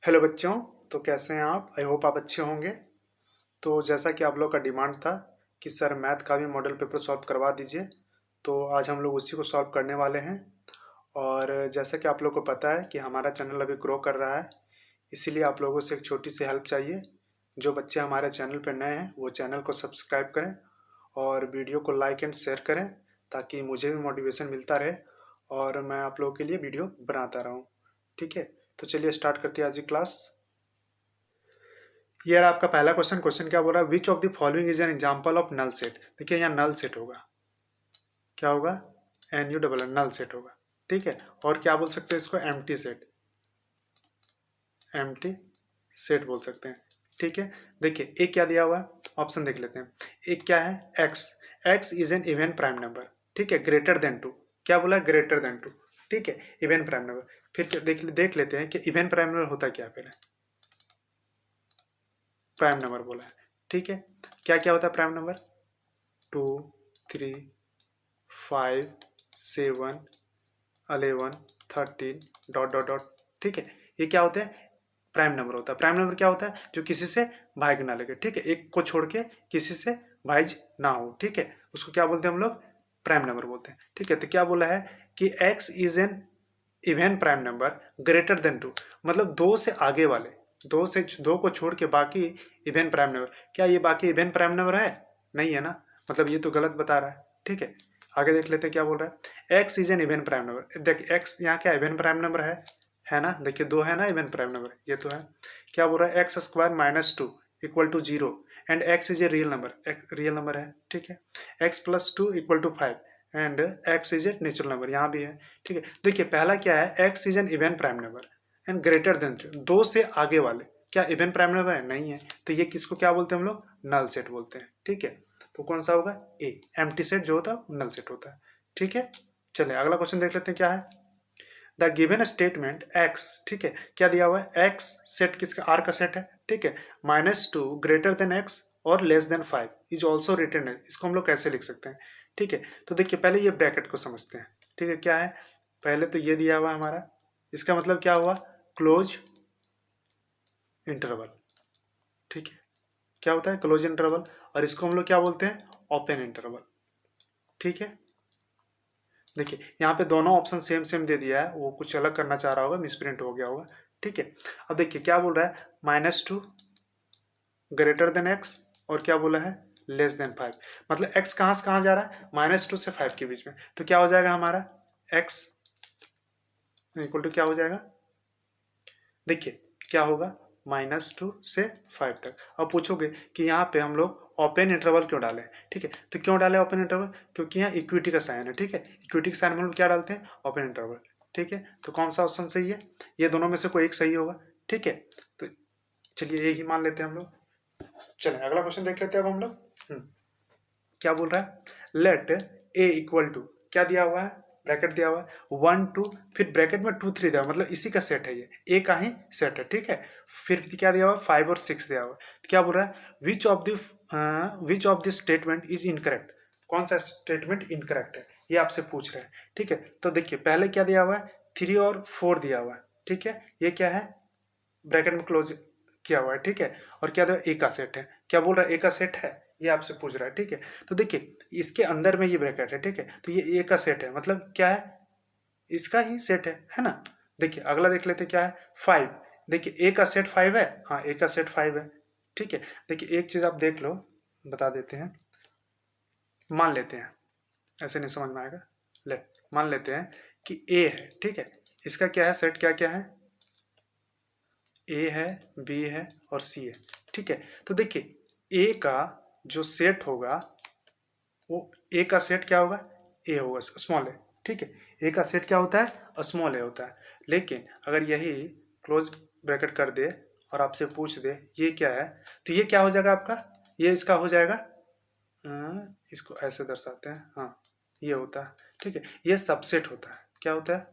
Hello बच्चों। तो कैसे हैं आप? आई होप आप अच्छे होंगे। तो जैसा कि आप लोग का डिमांड था कि सर मैथ का भी मॉडल पेपर सॉल्व करवा दीजिए, तो आज हम लोग उसी को सॉल्व करने वाले हैं। और जैसा कि आप लोग को पता है कि हमारा चैनल अभी ग्रो कर रहा है, इसीलिए आप लोगों से एक छोटी सी हेल्प चाहिए। जो बच्चे हमारे चैनल पर नए हैं वो चैनल को सब्सक्राइब करें और वीडियो को लाइक एंड शेयर करें, ताकि मुझे भी मोटिवेशन मिलता रहे और मैं आप लोगों के लिए वीडियो बनाता रहूँ। ठीक है, तो चलिए स्टार्ट करते हैं आज की क्लास। यार आपका पहला क्वेश्चन क्या बोल रहा है? Which of the following is an example of null set. देखिए यहाँ नल सेट होगा, क्या होगा? N u double null set होगा। ठीक है, और क्या बोल सकते हैं इसको? एम्प्टी सेट, एम्प्टी सेट बोल सकते हैं। ठीक है, देखिए एक क्या दिया हुआ है, ऑप्शन देख लेते हैं। एक क्या है? X, x is an even prime number. ठीक है, ग्रेटर देन टू। क्या बोला? Greater than two. ठीक है, इवन प्राइम नंबर। फिर देख लेते हैं कि इवन प्राइम नंबर होता क्या पहले। प्राइम नंबर बोला है। ठीक है, क्या क्या होता है prime number? 2, 3, 5, 7, 11, 13 dot dot dot. ठीक है, ये क्या होता है? प्राइम नंबर होता है। प्राइम नंबर क्या होता है? जो किसी से भाग ना लगे। ठीक है, एक को छोड़ के किसी से भाइज ना हो। ठीक है, उसको क्या बोलते हैं हम लोग? प्राइम नंबर बोलते हैं। ठीक है, तो क्या बोला है कि x is an even prime number greater than 2, मतलब दो से आगे वाले, दो को छोड़ के बाकी इवन प्राइम नंबर। क्या ये बाकी इवन प्राइम नंबर है? नहीं है ना, मतलब ये तो गलत बता रहा है। ठीक है, आगे देख लेते हैं क्या बोल रहा है। X is an even prime number. देख एक्स यहाँ क्या इवन प्राइम नंबर है ना? देखिए दो है ना इवन प्राइम नंबर, ये तो है। क्या बोल रहा है? X square minus 2 equal to 0 and x is a real number, real number है। ठीक है, x plus 2 equal to 5 and x is a natural number, यहाँ भी है। ठीक है, देखिए पहला क्या है? X is an even prime number and greater than 2, दो से आगे वाले क्या इवन प्राइम नंबर है? नहीं है, तो ये किसको क्या बोलते हैं हम लोग? नल सेट बोलते हैं। ठीक है, तो कौन सा होगा? ए, एम्प्टी सेट जो होता है नल सेट होता है। ठीक है, चलिए अगला क्वेश्चन देख लेते हैं क्या है। द गिवन स्टेटमेंट एक्स, ठीक है, क्या दिया हुआ है? एक्स सेट किसका? आर का सेट है। ठीक है, -2 ग्रेटर देन एक्स और less than 5 is also written है। इसको हम लोग कैसे लिख सकते हैं? ठीक है, तो देखिए पहले ये ब्रैकेट को समझते हैं। ठीक है, क्या है? पहले तो ये दिया हुआ हमारा, इसका मतलब क्या हुआ? Close interval. ठीक है, क्या होता है? Close interval. और इसको हम लोग क्या बोलते हैं? Open interval. ठीक है, देखिए यहाँ पे दोनों ऑप्शन सेम सेम दे दिया है, वो कुछ अलग करना चाह रहा होगा, मिसप्रिंट हो गया होगा। ठीक है, अब देखिए क्या बोल रहा है? -2 ग्रेटर देन एक्स और क्या बोला है? Less then 5। मतलब एक्स कहाँ से कहाँ जा रहा है? -2 से 5 के बीच में। तो क्या हो जाएगा हमारा? एक्स इक्वल टू क्या हो जाएगा? देखिए क्या होगा? -2 से 5 तक। अब पूछोगे कि यहाँ पे हम लोग ओपन इंटरवल क्यों डालें? ठीक है, तो क्यों डालें ओपन इंटरवल? क्योंकि यहाँ इक्विटी का साइन है। ठीक है, इक्विटी के साइन में हम लोग क्या डालते हैं? Open interval. ठीक है, तो कौन सा ऑप्शन सही है? ये दोनों में से कोई एक सही होगा। ठीक है, तो चलिए यही मान लेते हैं हम लोग। चलिए अगला क्वेश्चन देख लेते हैं अब हम लोग। क्या बोल रहा है? लेट ए इक्वल टू, क्या दिया हुआ है? ब्रैकेट दिया हुआ है 1 2, फिर ब्रैकेट में 2 3 दिया हुआ, मतलब इसी का सेट है, ये ए का ही सेट है। ठीक है, फिर क्या दिया हुआ है? 5 और 6 दिया हुआ है। तो क्या बोल रहा है? Which of this statement is incorrect. कौन सा स्टेटमेंट इनकरेक्ट है, ये आपसे पूछ रहे हैं। ठीक है, तो देखिए पहले क्या दिया हुआ है? 3 और 4 दिया हुआ है। ठीक है, ये क्या है? ब्रैकेट में क्लोज किया हुआ है। ठीक है, और क्या दिया? ए का सेट है। क्या बोल रहा है? ए का सेट है, ये आपसे पूछ रहा है। ठीक है, तो देखिए इसके अंदर में ये ब्रैकेट है। ठीक है, तो ये ए का सेट है, मतलब क्या है? इसका ही सेट है ना? देखिए अगला देख लेते क्या है? 5। देखिए ए का सेट 5 है, हाँ ए का सेट 5 है। ठीक है, देखिए एक चीज आप देख लो, बता देते हैं। मान लेते हैं, ऐसे नहीं समझ में आएगा। ले, मान लेते हैं कि ए है। ठीक है, इसका क्या है सेट? क्या क्या है? ए है, बी है और सी है। ठीक है, तो देखिए ए का जो सेट होगा वो, ए का सेट क्या होगा? ए होगा, स्मॉल ए। ठीक है, ए का सेट क्या होता है? स्मॉल ए होता है। लेकिन अगर यही क्लोज ब्रैकेट कर दे और आपसे पूछ दे ये क्या है, तो ये क्या हो जाएगा आपका? ये इसका हो जाएगा, इसको ऐसे दर्शाते हैं, हाँ ये होता है। ठीक है, ये सबसेट होता है। क्या होता है?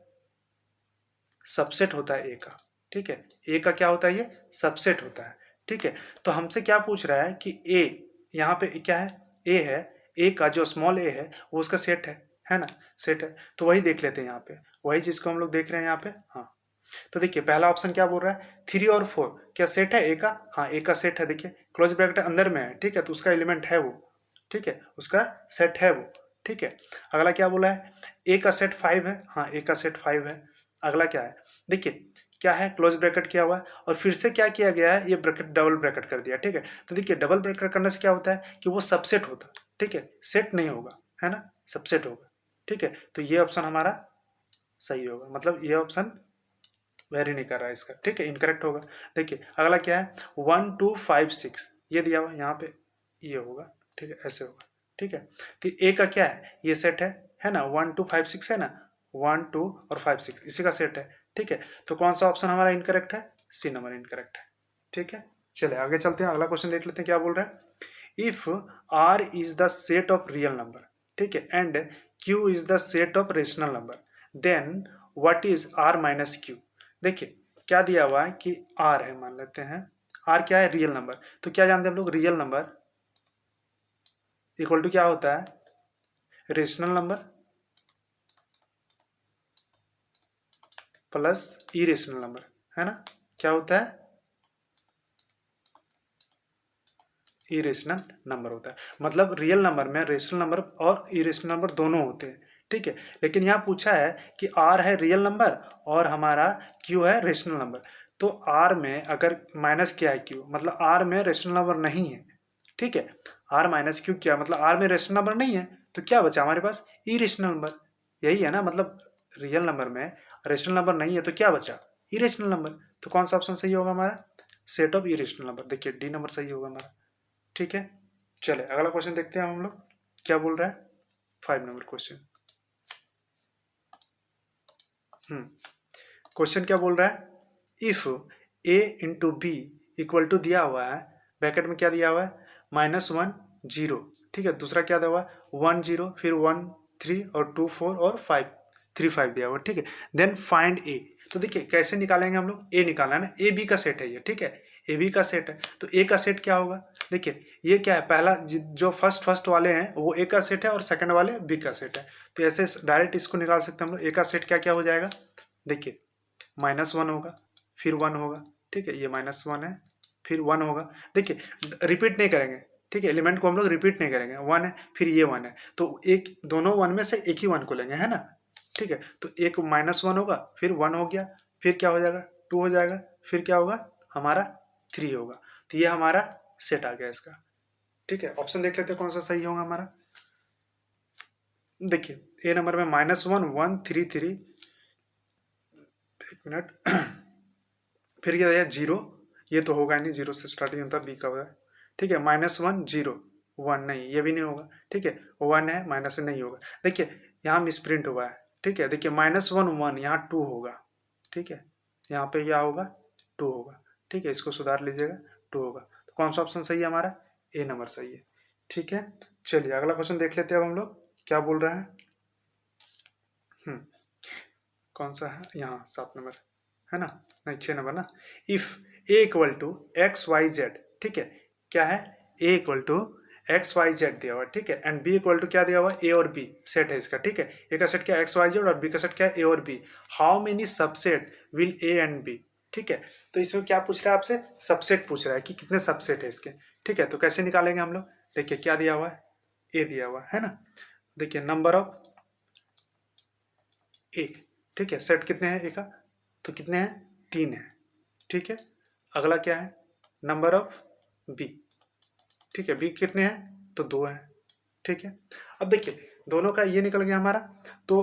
सबसेट होता है ए का। ठीक है, ए का क्या होता है? ये सबसेट होता है। ठीक है, तो हमसे क्या पूछ रहा है कि ए, यहाँ पे क्या है? ए है, ए का जो स्मॉल ए है वो उसका सेट है ना? सेट है, तो वही देख लेते हैं यहाँ पे, वही चीज को हम लोग देख रहे हैं यहाँ पे। हाँ, तो देखिए पहला ऑप्शन क्या बोल रहा है, 3 और 4 क्या सेट है ए का? हाँ ए का सेट है, देखिए क्लोज ब्रैकेट अंदर में है, ठीक है, तो उसका एलिमेंट है वो, ठीक है, उसका सेट है वो, ठीक है। अगला क्या बोला है, ए का सेट 5 है, हाँ ए का सेट 5 है। अगला क्या है, देखिए क्या है, क्लोज ब्रैकेट किया हुआ है और फिर से क्या किया गया है, ये ब्रैकेट डबल ब्रैकेट कर दिया, ठीक है। तो देखिए डबल ब्रैकेट करने से क्या होता है कि वो सबसेट होता है, ठीक है, सेट नहीं होगा, है ना, सबसेट होगा, ठीक है। तो ये ऑप्शन हमारा सही होगा, मतलब ये ऑप्शन वेरी नहीं कर रहा है इसका, ठीक है, इनकरेक्ट होगा। देखिए अगला क्या है, 1 2 5 6 ये दिया हुआ यहाँ पे, ये होगा, ठीक है, ऐसे होगा, ठीक है। तो ए का क्या है, ये सेट है ना, 1 2 5 6 है ना, 1 2 और 5 6 इसी का सेट है, ठीक है। तो कौन सा ऑप्शन हमारा इनकरेक्ट है, सी नंबर इनकरेक्ट है, ठीक है। चलिए आगे चलते हैं, अगला क्वेश्चन देख लेते हैं क्या बोल रहा है। If r is the set of real number, ठीक है, and q is the set of rational number, then what is r minus q. देखिए क्या दिया हुआ है कि आर है, मान लेते हैं आर क्या है, रियल नंबर। तो क्या जानते हैं हम लोग, रियल नंबर इक्वल टू क्या होता है, rational number plus irrational number, है ना, क्या होता है, इरेशनल नंबर होता है। मतलब रियल नंबर में रेशनल नंबर और इरेशनल नंबर दोनों होते हैं, ठीक है। लेकिन यहाँ पूछा है कि आर है रियल नंबर और हमारा क्यू है रेशनल नंबर। तो आर में अगर माइनस किया है क्यू, मतलब आर में रेशनल नंबर नहीं है, ठीक है। आर माइनस क्यू किया मतलब आर में रेशनल नंबर नहीं है, तो क्या बचा हमारे पास, इरेशनल नंबर। यही है ना, मतलब रियल नंबर में रेशनल नंबर नहीं है तो क्या बचा, इरेशनल नंबर। तो कौन सा ऑप्शन सही होगा हमारा, सेट ऑफ इरेशनल नंबर, देखिए डी नंबर सही होगा हमारा, ठीक है। चले अगला क्वेश्चन देखते हैं हम लोग क्या बोल रहा है, 5 नंबर क्वेश्चन। क्वेश्चन क्या बोल रहा है, if a into b equal to दिया हुआ है, ब्रैकेट में क्या दिया हुआ है, -1 0, ठीक है। दूसरा क्या दिया हुआ है 1 0, फिर 1 3 और 2 4 और 5 3 5 दिया हुआ है, ठीक है। देन फाइंड ए। तो देखिए कैसे निकालेंगे हम लोग, ए निकालना है ना, ए बी का सेट है ये, ठीक है, ए बी का सेट है। तो ए का सेट क्या होगा, देखिए ये क्या है, पहला जो फर्स्ट वाले हैं वो ए का सेट है और सेकंड वाले बी का सेट है। तो ऐसे डायरेक्ट इसको निकाल सकते हैं हम लोग। ए का सेट क्या क्या हो जाएगा, देखिए -1 होगा, फिर 1 होगा, ठीक है, ये -1 है, फिर 1 होगा। देखिए रिपीट नहीं करेंगे, ठीक है, एलिमेंट को हम लोग रिपीट नहीं करेंगे, 1 है फिर ये 1 है, तो एक दोनों 1 में से एक ही 1 को लेंगे, है ना, ठीक है। तो एक -1 होगा, फिर 1 हो गया, फिर क्या हो जाएगा 2 हो जाएगा, फिर क्या होगा हमारा 3 होगा। तो ये हमारा सेट आ गया इसका, ठीक है। ऑप्शन देख लेते हैं कौन सा सही होगा हमारा। देखिए ए नंबर में -1 1 3 3, एक मिनट फिर क्या है 0, ये तो होगा नहीं, 0 से स्टार्टिंग होता है, बी का होगा, ठीक है। -1 0 1 नहीं, ये भी नहीं होगा, ठीक है, 1 है माइनस नहीं होगा। देखिए यहाँ मिसप्रिंट हुआ है, ठीक है, देखिए -1 1 यहाँ 2 होगा, ठीक है, यहाँ पे क्या होगा 2 होगा, ठीक है, इसको सुधार लीजिएगा 2 होगा। तो कौन सा ऑप्शन सही है हमारा, ए नंबर सही है, ठीक है। चलिए अगला क्वेश्चन देख लेते हैं अब हम लोग क्या बोल रहा है। कौन सा है, यहाँ 7 नंबर है ना, नहीं 6 नंबर ना। If A equal to X Y Z, ठीक है, क्या है, A equal to X Y Z दिया हुआ है, ठीक है, एंड बी इक्वल टू क्या दिया हुआ है, ए और बी सेट है इसका, ठीक है। ए का सेट क्या है एक्स वाई जेड और बी का सेट क्या है ए और b. How many subset will a and b, ठीक है। तो इसमें क्या पूछ रहा है आपसे, सबसेट पूछ रहा है कि कितने सबसेट है इसके, ठीक है। तो कैसे निकालेंगे हम लोग, देखिए क्या दिया हुआ है, ए दिया हुआ है ना, देखिए नंबर ऑफ ए, ठीक है, सेट कितने हैं ए का, तो कितने हैं 3 है, ठीक है। अगला क्या है, नंबर ऑफ बी, ठीक है, बी कितने हैं तो 2 है, ठीक है। अब देखिए दोनों का ये निकल गया हमारा। तो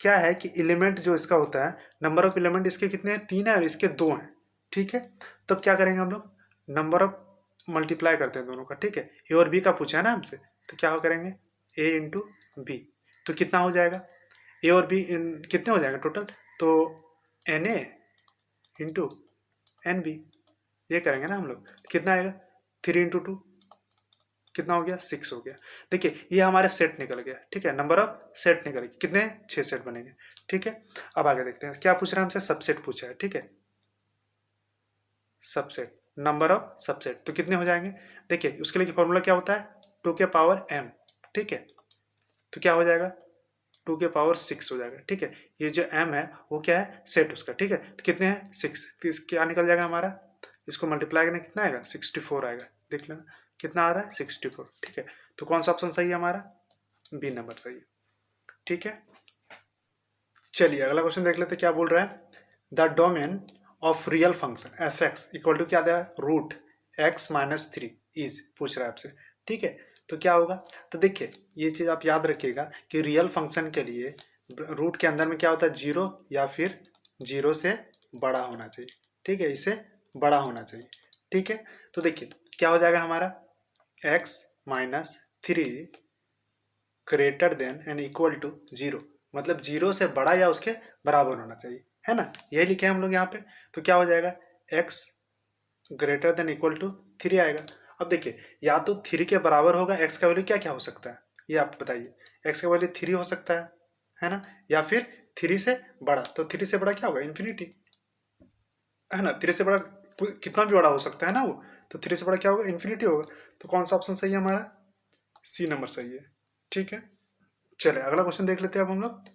क्या है कि एलिमेंट जो इसका होता है, नंबर ऑफ एलिमेंट इसके कितने हैं 3 है और इसके 2 हैं, ठीक है। तब क्या करेंगे हम लोग, नंबर ऑफ मल्टीप्लाई करते हैं दोनों का, ठीक है। ए और बी का पूछा है ना हमसे, तो क्या हो करेंगे ए इंटू बी, तो कितना हो जाएगा, ए और बी कितने हो जाएंगे टोटल, तो n a into n b, ये करेंगे ना हम लोग, कितना आएगा 3 इंटू 2 कितना हो गया 6 हो गया। देखिए ये हमारे सेट निकल गया, ठीक है, नंबर ऑफ सेट निकल गया, कितने 6 सेट बनेंगे, ठीक है। अब आगे देखते हैं क्या पूछ रहा है हमसे, सबसेट पूछा है, ठीक है, सबसेट नंबर ऑफ सबसेट तो कितने हो जाएंगे। देखिए उसके लिए फॉर्मूला क्या होता है 2 के पावर m, ठीक है। तो क्या हो जाएगा 2 के पावर 6 हो जाएगा। ठीक है, ये जो m है वो क्या है, सेट उसका। ठीक है, तो कितने हैं 6, तो इस क्या निकल जाएगा हमारा, इसको मल्टीप्लाई करने कितना आएगा 64 आएगा। देख लेना कितना आ रहा है 64। ठीक है, तो कौन सा ऑप्शन सही है हमारा, बी नंबर सही है। ठीक है, चलिए अगला क्वेश्चन देख लेते क्या बोल रहा है। The domain of real function f x equal to क्या दिया है, रूट एक्स माइनस 3 इज पूछ रहा है आपसे। ठीक है, तो क्या होगा, तो देखिए ये चीज आप याद रखिएगा कि रियल फंक्शन के लिए रूट के अंदर में क्या होता है, 0 या फिर 0 से बड़ा होना चाहिए। ठीक है, इससे बड़ा होना चाहिए। ठीक है, तो देखिए क्या हो जाएगा हमारा, x minus 3 greater than and equal to 0, मतलब 0 से बड़ा या उसके बराबर होना चाहिए, है ना, यही लिखे हम लोग यहाँ पे। तो क्या हो जाएगा, x greater than equal to 3 आएगा। अब देखिए या तो 3 के बराबर होगा, x का वैल्यू क्या क्या हो सकता है, ये आप बताइए। x का वैल्यू 3 हो सकता है ना, या फिर 3 से बड़ा, तो 3 से बड़ा क्या होगा, इन्फिनिटी, है ना। 3 से बड़ा कितना भी बड़ा हो सकता है ना वो, तो 3 से बड़ा क्या होगा, इन्फिनिटी होगा। तो कौन सा ऑप्शन सही है हमारा, सी नंबर सही है। ठीक है, चले अगला क्वेश्चन देख लेते हैं अब हम लोग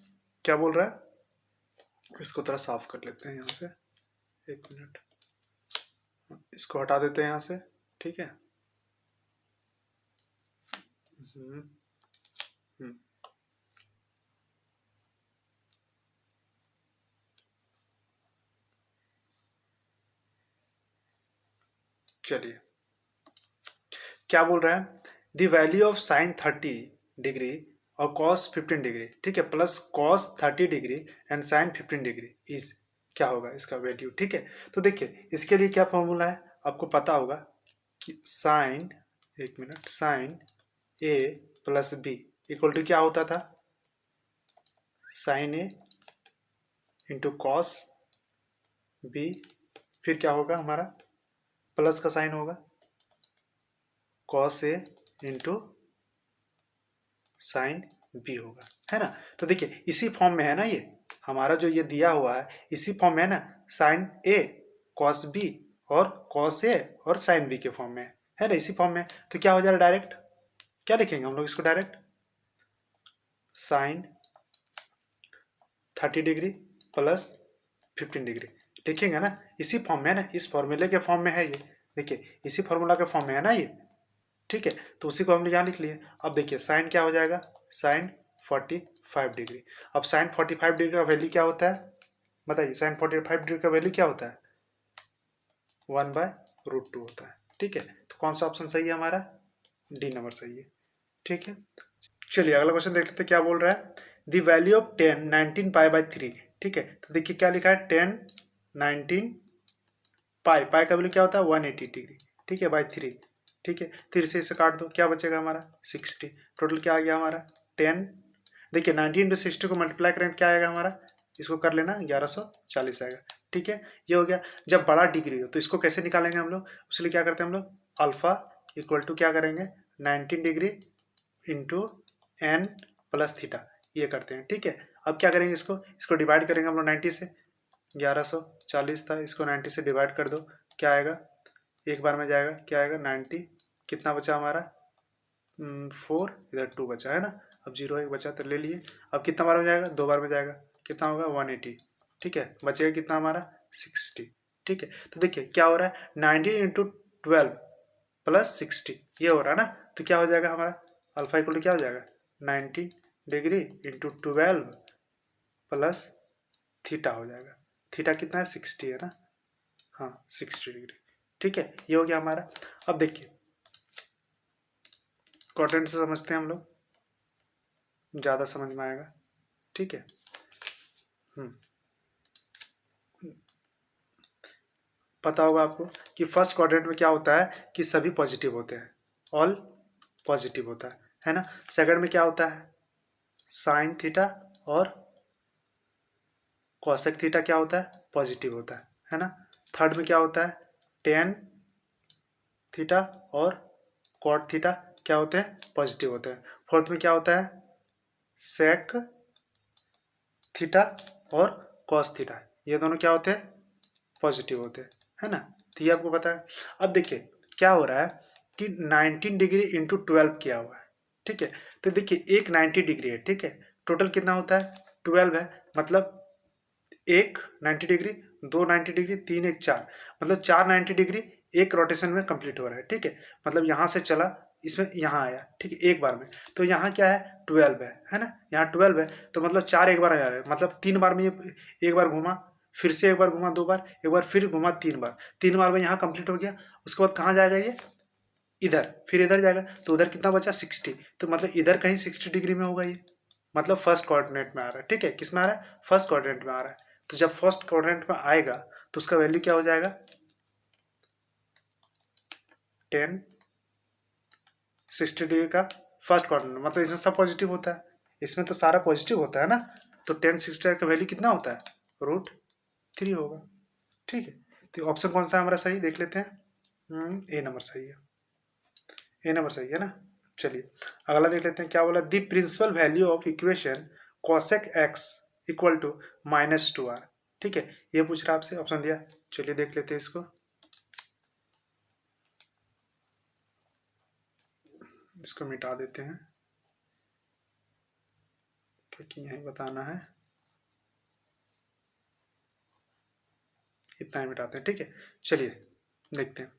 क्या बोल रहा है। इसको थोड़ा साफ कर लेते हैं यहाँ से, 1 मिनट, इसको हटा देते हैं यहाँ से। ठीक है, हम्म, हम्म, चलिए क्या बोल रहा है, the value of sine 30 degree और कॉस 15 डिग्री, ठीक है, plus cos 30 degree and sine 15 degree is, क्या होगा इसका वैल्यू। ठीक है, तो देखिए इसके लिए क्या फॉर्मूला है, आपको पता होगा कि sine, 1 minute, sine a plus b equal to क्या होता था, sine a into cos b, फिर क्या होगा हमारा, प्लस का साइन होगा cos a into sine b होगा, है ना। तो देखिए इसी फॉर्म में है ना, ये हमारा जो ये दिया हुआ है इसी फॉर्म में है ना, साइन ए कॉस बी और कॉस ए और साइन बी के फॉर्म में है ना, इसी फॉर्म में। तो क्या हो जाएगा, डायरेक्ट क्या लिखेंगे हम लोग इसको, direct sine 30 degree plus 15 degree लिखेंगे ना, इसी फॉर्म में है ना, इस फॉर्मूले के फॉर्म में है ये। देखिए इसी फॉर्मूला के फॉर्म में है ना ये। ठीक है, तो उसी को हमने यहाँ लिख लिए। अब देखिए साइन क्या हो जाएगा, साइन 45 डिग्री। अब साइन 45 डिग्री का वैल्यू क्या होता है, बताइए, साइन 45 डिग्री का वैल्यू क्या होता है, 1/√2 होता है। ठीक है, तो कौन सा ऑप्शन सही है हमारा, डी नंबर सही है। ठीक है, चलिए अगला क्वेश्चन देख लेते हैं क्या बोल रहा है। The value of 10 19 pi by 3। ठीक है, तो देखिए क्या लिखा है, 10 19 पाई, पाई का वैल्यू क्या होता है 180 डिग्री। ठीक है, बाई 3। ठीक है, 3 से इसे काट दो, क्या बचेगा हमारा 60। टोटल क्या आ गया हमारा 10, देखिए 90 इंटू 60 को मल्टीप्लाई करें तो क्या आएगा हमारा, इसको कर लेना 1140 आएगा। ठीक है, ये हो गया। जब बड़ा डिग्री हो तो इसको कैसे निकालेंगे हम लोग, उसके लिए क्या करते हैं हम लोग, अल्फा इक्वल टू क्या करेंगे 19 degree into n plus theta, ये करते हैं। ठीक है, अब क्या करेंगे, इसको डिवाइड करेंगे हम लोग 90 से, 1140 था, इसको 90 से डिवाइड कर दो, क्या आएगा, एक बार में जाएगा, क्या आएगा 90, कितना बचा हमारा 4, इधर 2 बचा है ना, अब 0 1 बचा तो ले लिए। अब कितना बार में जाएगा, 2 बार में जाएगा, कितना होगा 180। ठीक है, बचेगा कितना हमारा 60। ठीक है, तो देखिए क्या हो रहा है 19 इंटू 12 प्लस 60, ये हो रहा है ना। तो क्या हो जाएगा हमारा अल्फा इक्वल टू क्या हो जाएगा 90 डिग्री इंटू 12 प्लस थीटा हो जाएगा। थीटा कितना है 60 है ना, हाँ 60 डिग्री। ठीक है, ये हो गया हमारा। अब देखिए क्वाड्रेंट से समझते हैं हम लोग, ज़्यादा समझ में आएगा। ठीक है, पता होगा आपको कि फर्स्ट क्वाड्रेंट में क्या होता है कि सभी पॉजिटिव होते हैं, ऑल पॉजिटिव होता है ना। सेकंड में क्या होता है, साइन थीटा और कॉसेक थीटा क्या होता है, पॉजिटिव होता है ना। थर्ड में क्या होता है, टेन थीटा और कॉट थीटा क्या होते हैं, पॉजिटिव होते हैं। फोर्थ में क्या होता है, सेक थीटा और कॉस थीटा, ये दोनों क्या होते हैं, पॉजिटिव होते हैं, है ना। तो ये आपको पता है। अब देखिए क्या हो रहा है कि 19 डिग्री इंटू 12 किया हुआ है। ठीक है, तो देखिए एक 90 डिग्री है, ठीक है, टोटल कितना होता है 12 है, मतलब एक 90 डिग्री, दो 90 डिग्री, तीन एक चार, मतलब चार 90 डिग्री एक रोटेशन में कंप्लीट हो रहा है। ठीक है, मतलब यहाँ से चला इसमें यहाँ आया, ठीक है, एक बार में। तो यहाँ क्या है 12 है ना, यहाँ 12 है, तो मतलब चार एक बार आ रहा है, मतलब तीन बार में ये एक बार घुमा, फिर से एक बार घुमा, दो बार, एक बार फिर घुमा, तीन बार में यहाँ कंप्लीट हो गया। उसके बाद कहाँ जाएगा ये, इधर, फिर इधर जाएगा, तो उधर कितना बचा 60, तो मतलब इधर कहीं 60 डिग्री में होगा ये, मतलब फर्स्ट कोऑर्डिनेट में आ रहा है। ठीक है, किस में आ रहा है, फर्स्ट कोऑर्डिनेट में आ रहा है। तो जब फर्स्ट क्वाड्रेंट में आएगा तो उसका वैल्यू क्या हो जाएगा 10 60 डिग्री का फर्स्ट क्वाड्रेंट, मतलब इसमें सब पॉजिटिव होता है, इसमें तो सारा पॉजिटिव होता है ना, तो 10 60 का वैल्यू कितना होता है √3 होगा। ठीक है, तो ऑप्शन कौन सा है हमारा सही, देख लेते हैं। ए नंबर सही है, ए नंबर सही है ना। चलिए अगला देख लेते हैं, क्या बोला, the principal value of equation cosec x equal to -2r। ठीक है, ये पूछ रहा है आपसे, ऑप्शन दिया। चलिए देख लेते हैं इसको, इसको मिटा देते हैं क्योंकि यही बताना है, इतना ही मिटाते हैं। ठीक है, चलिए देखते हैं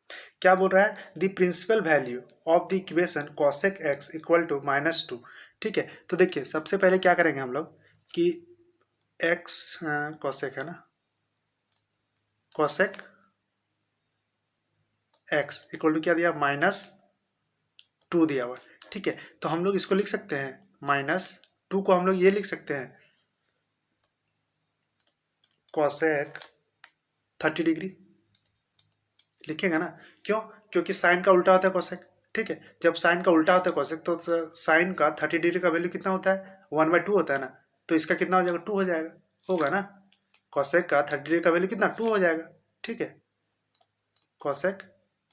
क्या बोल रहा है, the principal value of the equation cosec x equal to -2। ठीक है, तो देखिए सबसे पहले क्या करेंगे हम लोग कि x cosec है ना, cosec x इक्वल टू क्या दिया -2 दिया हुआ। ठीक है, तो हम लोग इसको लिख सकते हैं -2 को हम लोग ये लिख सकते हैं cosec 30 डिग्री, लिखेंगे ना, क्यों, क्योंकि साइन का उल्टा होता है कोसेक। ठीक है, जब साइन का उल्टा होता है कोसेक तो साइन का 30 डिग्री का वैल्यू कितना होता है 1/2 होता है ना, तो इसका कितना हो जाएगा 2 हो जाएगा, होगा ना, कोसेक का 30 डिग्री का वैल्यू कितना 2 हो जाएगा। ठीक है, कोसेक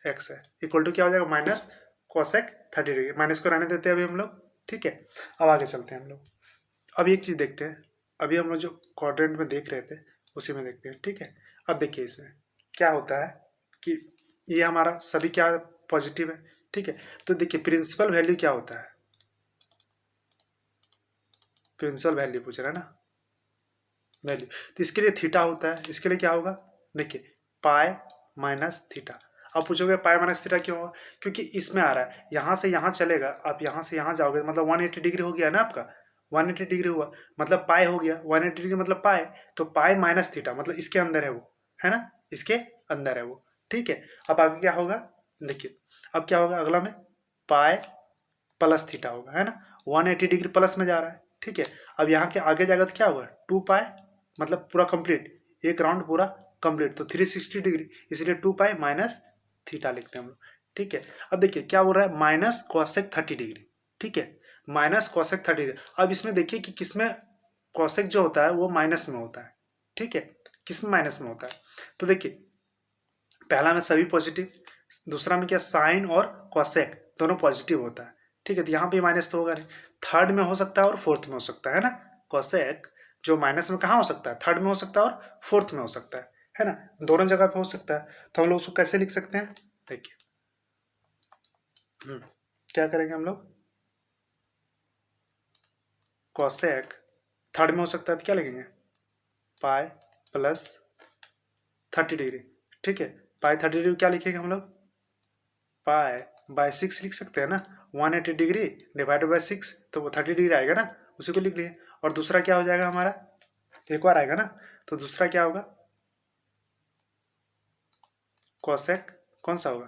एक्स है इक्वल टू क्या हो जाएगा माइनस कोसेक 30 डिग्री, माइनस को रहने देते हैं अभी हम लोग। ठीक है, अब आगे चलते हैं हम लोग, अब एक चीज़ देखते हैं, अभी हम लोग जो क्वाड्रेंट में देख रहे थे उसी में देखते हैं। ठीक है, अब देखिए इसमें क्या होता है कि ये हमारा सभी क्या पॉजिटिव है। ठीक है, तो देखिए प्रिंसिपल वैल्यू क्या होता है, प्रिंसिपल वैल्यू पूछ रहा है ना, वैल्यू, तो इसके लिए थीटा होता है, इसके लिए क्या होगा, देखिए पाई माइनस थीटा। अब पूछोगे पाई माइनस थीटा क्यों होगा, क्योंकि इसमें आ रहा है यहाँ से यहाँ चलेगा, आप यहाँ से यहाँ जाओगे मतलब 180 डिग्री हो गया ना आपका, 180 डिग्री हुआ मतलब पाई हो गया, 180 डिग्री मतलब पाई, तो पाई माइनस थीटा मतलब इसके अंदर है वो, है ना, इसके अंदर है वो। ठीक है, अब आगे क्या होगा, देखिए अब क्या होगा अगला में पाई प्लस थीटा होगा, है ना, 180 डिग्री प्लस में जा रहा है। ठीक है, अब यहाँ के आगे जाएगा तो क्या होगा 2 पाई, मतलब पूरा कंप्लीट, एक राउंड पूरा कंप्लीट, तो 360 डिग्री, इसलिए 2 पाई माइनस थीटा लिखते हैं हम लोग। ठीक है, अब देखिए क्या बोल रहा है माइनस कॉसेक 30 डिग्री। ठीक है, माइनस कॉसेक 30 डिग्री, अब इसमें देखिए कि किसमें कॉसेक जो होता है वो माइनस में होता है। ठीक है, किसमें माइनस में होता है, तो देखिए पहला में सभी पॉजिटिव, दूसरा में क्या साइन और कॉसेक दोनों पॉजिटिव होता है। ठीक है, तो यहाँ पे माइनस तो होगा नहीं, थर्ड में हो सकता है और फोर्थ में हो सकता है ना, कॉसेक जो माइनस में कहाँ हो सकता है, थर्ड में हो सकता है और फोर्थ में हो सकता है ना, दोनों जगह पे हो सकता है। तो हम लोग उसको कैसे लिख सकते हैं, देखिए क्या करेंगे हम लोग, कॉसेक थर्ड में हो सकता है तो क्या लिखेंगे पाई प्लस 30 डिग्री। ठीक है, पाई 30 डिग्री क्या लिखेंगे हम लोग, पाई बाय 6 लिख सकते हैं ना, 180 डिग्री डिवाइडेड बाय 6 तो वो 30 डिग्री आएगा ना, उसी को लिख लिए। और दूसरा क्या हो जाएगा हमारा, एक और आएगा ना, तो दूसरा क्या होगा कोसेक, कौन सा होगा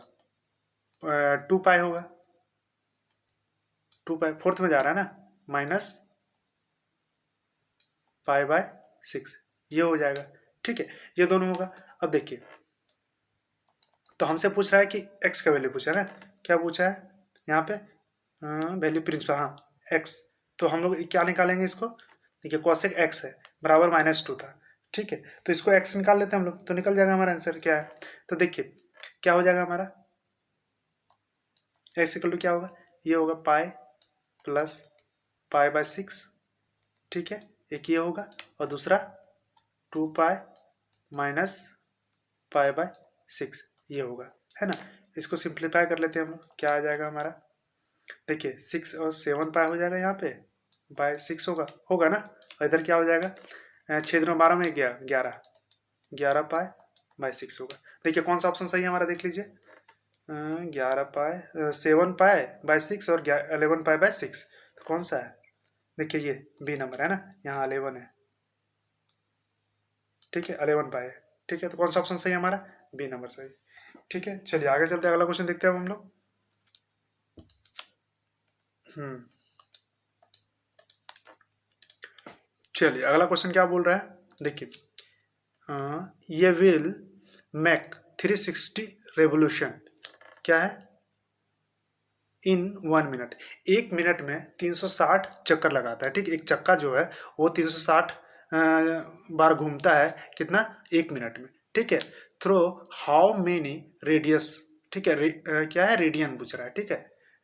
2 पाई होगा, 2 पाई फोर्थ में जा रहा है ना, माइनस पाई बाय 6, ये हो जाएगा। ठीक है, ये दोनों होगा। अब देखिए तो हमसे पूछ रहा है कि एक्स का वैल्यू पूछा है ना, क्या पूछा है यहाँ पे वैल्यू प्रिंसिपल, हाँ एक्स, तो हम लोग क्या निकालेंगे इसको, देखिए कॉसेक एक्स है बराबर -2 था। ठीक है, तो इसको एक्स निकाल लेते हैं हम लोग, तो निकल जाएगा हमारा आंसर क्या है, तो देखिए क्या हो जाएगा हमारा एक्स इक्वल टू क्या होगा, ये होगा पाई प्लस पाई बाय 6। ठीक है, एक ये होगा और दूसरा 2 पाई माइनस पाई बाय 6 ये होगा, है ना। इसको सिंप्लीफाई कर लेते हैं हम लोग, क्या आ जाएगा हमारा, देखिए 6 और 7 पाई हो जाएगा यहाँ पे, बाय 6 होगा ना। और इधर क्या हो जाएगा, 6 दूनी 12 में 11, 11 पाई बाय 6 होगा। देखिए कौन सा ऑप्शन सही है हमारा, देख लीजिए। 11 पाई 7 पाई बाय 6 और 11 पाई बाय 6, तो कौन सा है, देखिए ये बी नंबर है ना, यहाँ 11 है, ठीक है 11 पाई है, ठीक है। तो कौन सा ऑप्शन सही है हमारा, बी नंबर सही। ठीक है, चलिए आगे चलते हैं, अगला क्वेश्चन देखते हैं अब हम लोग। चलिए अगला क्वेश्चन क्या बोल रहा है, देखिए ये विल मेक 360 रेवोल्यूशन, क्या है, इन 1 मिनट, 1 मिनट में 360 चक्कर लगाता है, ठीक। एक चक्का जो है वो 360 बार घूमता है, कितना, 1 मिनट में, ठीक है। थ्रो हाउ मेनी रेडियस, ठीक है, क्या है, रेडियन पूछ रहा है, ठीक है,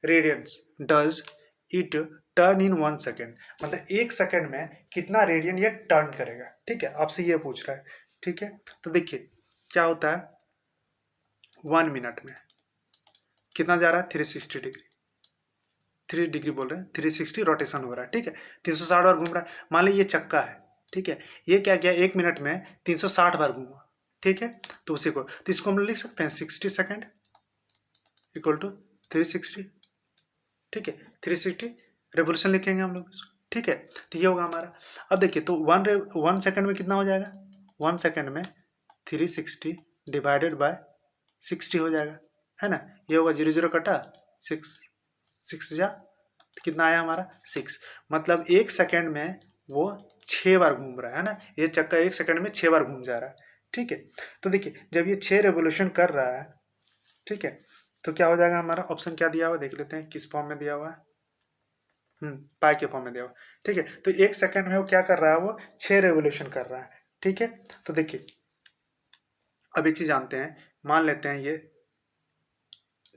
radians does it turn in 1 second, मतलब 1 सेकेंड में कितना रेडियन ये टर्न करेगा, ठीक है, आपसे ये पूछ रहा है, ठीक है। तो देखिए क्या होता है, 1 मिनट में कितना जा रहा है, 360 डिग्री, 3 डिग्री बोल रहे हैं, 360 रोटेशन हो रहा है, ठीक है, 360 बार घूम रहा है। मान लीजिए ये चक्का है, ठीक है, ये क्या किया, 1 मिनट में 360 बार घूमा, ठीक है। तो उसी को, तो इसको हम लिख सकते हैं 60 सेकेंड इक्वल टू 360, ठीक है, 360 रेवोल्यूशन लिखेंगे हम लोग इसको, ठीक है। तो ये होगा हमारा। अब देखिए तो 1 सेकेंड में कितना हो जाएगा, 1 सेकेंड में 360 डिवाइडेड बाय 60 हो जाएगा, है ना। ये होगा 0 0 कटा 6 6 जा, तो कितना आया हमारा 6, मतलब 1 सेकेंड में वो 6 बार घूम रहा है ना, ये चक्का 1 सेकेंड में 6 बार घूम जा रहा है, ठीक है। तो देखिए जब ये 6 रेवोल्यूशन कर रहा है, ठीक है, तो क्या हो जाएगा हमारा, ऑप्शन क्या दिया हुआ देख लेते हैं, किस फॉर्म में दिया हुआ है, पाई के फॉर्म में दिया हुआ, ठीक है। तो 1 सेकेंड में वो क्या कर रहा है, वो 6 रेवोल्यूशन कर रहा है, ठीक है। तो देखिए अब एक चीज जानते हैं, मान लेते हैं ये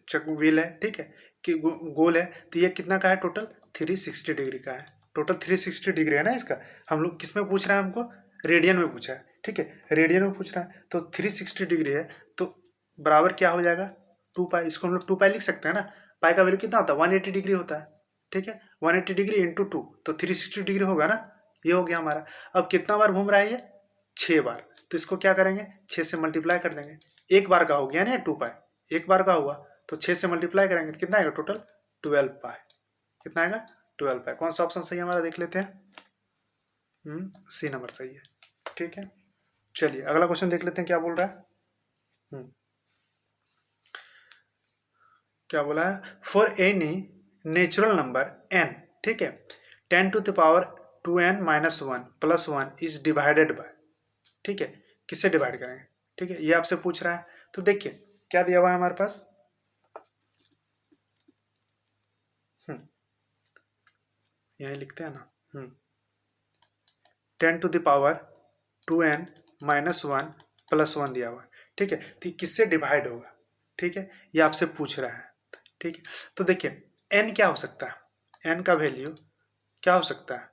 व्हील है, ठीक है, कि गोल है, तो ये कितना का है, टोटल 360 डिग्री का है, टोटल 360 डिग्री है ना इसका। हम लोग किस में पूछ रहा है, हमको रेडियन में पूछा है, ठीक है, रेडियन में पूछ रहा है, तो 360 डिग्री है, तो बराबर क्या हो जाएगा, 2 पाई, इसको हम लोग 2 पाई लिख सकते हैं ना। पाई का वैल्यू कितना होता है, 180 डिग्री होता है, ठीक है, 180 डिग्री इंटू 2, तो 360 डिग्री होगा ना, ये हो गया हमारा। अब कितना बार घूम रहा है ये, 6 बार, तो इसको क्या करेंगे, 6 से मल्टीप्लाई कर देंगे, एक बार का हो गया ना 2 पाई, एक बार का हुआ, तो 6 से मल्टीप्लाई करेंगे तो कितना आएगा, टोटल 12 पाई, कितना आएगा 12 पाई। कौन सा ऑप्शन सही है हमारा, देख लेते हैं, सी नंबर सही है, ठीक है। चलिए अगला क्वेश्चन देख लेते हैं क्या बोल रहा है। क्या बोला है, for any natural number n, ठीक है, 10 to the power 2n minus 1 plus 1 is divided by, ठीक है, किससे डिवाइड करेंगे, ठीक है, ये आपसे पूछ रहा है। तो देखिए क्या दिया हुआ है हमारे पास, यही लिखते हैं ना, 10 to the power 2n minus 1 plus 1 दिया हुआ है, ठीक है। तो ये किससे डिवाइड होगा, ठीक है, ये आपसे पूछ रहा है, ठीक है। तो देखिए n क्या हो सकता है, n का वैल्यू क्या हो सकता है,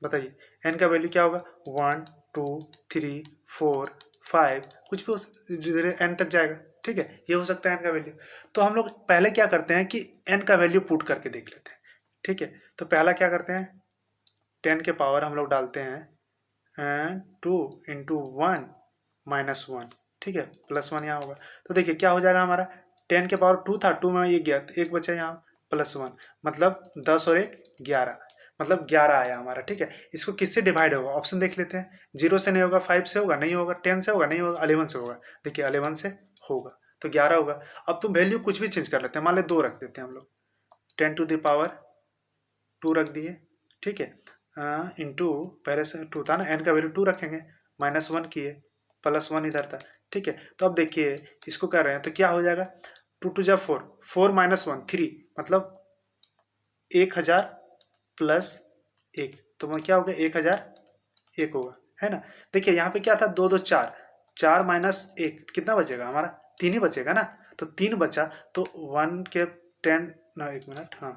बताइए, n का वैल्यू क्या होगा, 1 2 3 4 5, कुछ भी n तक जाएगा, ठीक है, ये हो सकता है n का वैल्यू। तो हम लोग पहले क्या करते हैं कि n का वैल्यू पुट करके देख लेते हैं, ठीक है। तो पहला क्या करते हैं, 10 के पावर हम लोग डालते हैं 2 इंटू 1 माइनस 1, ठीक है, प्लस 1 यहाँ होगा। तो देखिए क्या हो जाएगा हमारा, 10 के पावर 2 था, 2 में ये गया, तो एक बचा यहाँ प्लस 1, मतलब 10 और 1 11, मतलब 11 आया हमारा, ठीक है। इसको किससे डिवाइड होगा, ऑप्शन देख लेते हैं, 0 से नहीं होगा, 5 से होगा नहीं होगा, 10 से होगा नहीं होगा, 11 से होगा, देखिए 11 से होगा, तो 11 होगा। अब तो वैल्यू कुछ भी चेंज कर लेते हैं, मान लो 2 रख देते हैं हम लोग, 10 टू द पावर 2 रख दिए, ठीक है, इंटू पहले से 2 था ना, n का वैल्यू 2 रखेंगे, माइनस 1 किए, प्लस 1 इधर था, ठीक है। तो अब देखिए इसको कर रहे हैं तो क्या हो जाएगा, 2 टू जा 4, 4 माइनस 1 3, मतलब 1000 प्लस 1, तो वह क्या होगा 1001 होगा, है ना। देखिए यहाँ पे क्या था, 2 2 4, 4 माइनस 1 कितना बचेगा हमारा, 3 ही बचेगा ना, तो 3 बचा, तो 1 के 10 ना, 1 मिनट, हाँ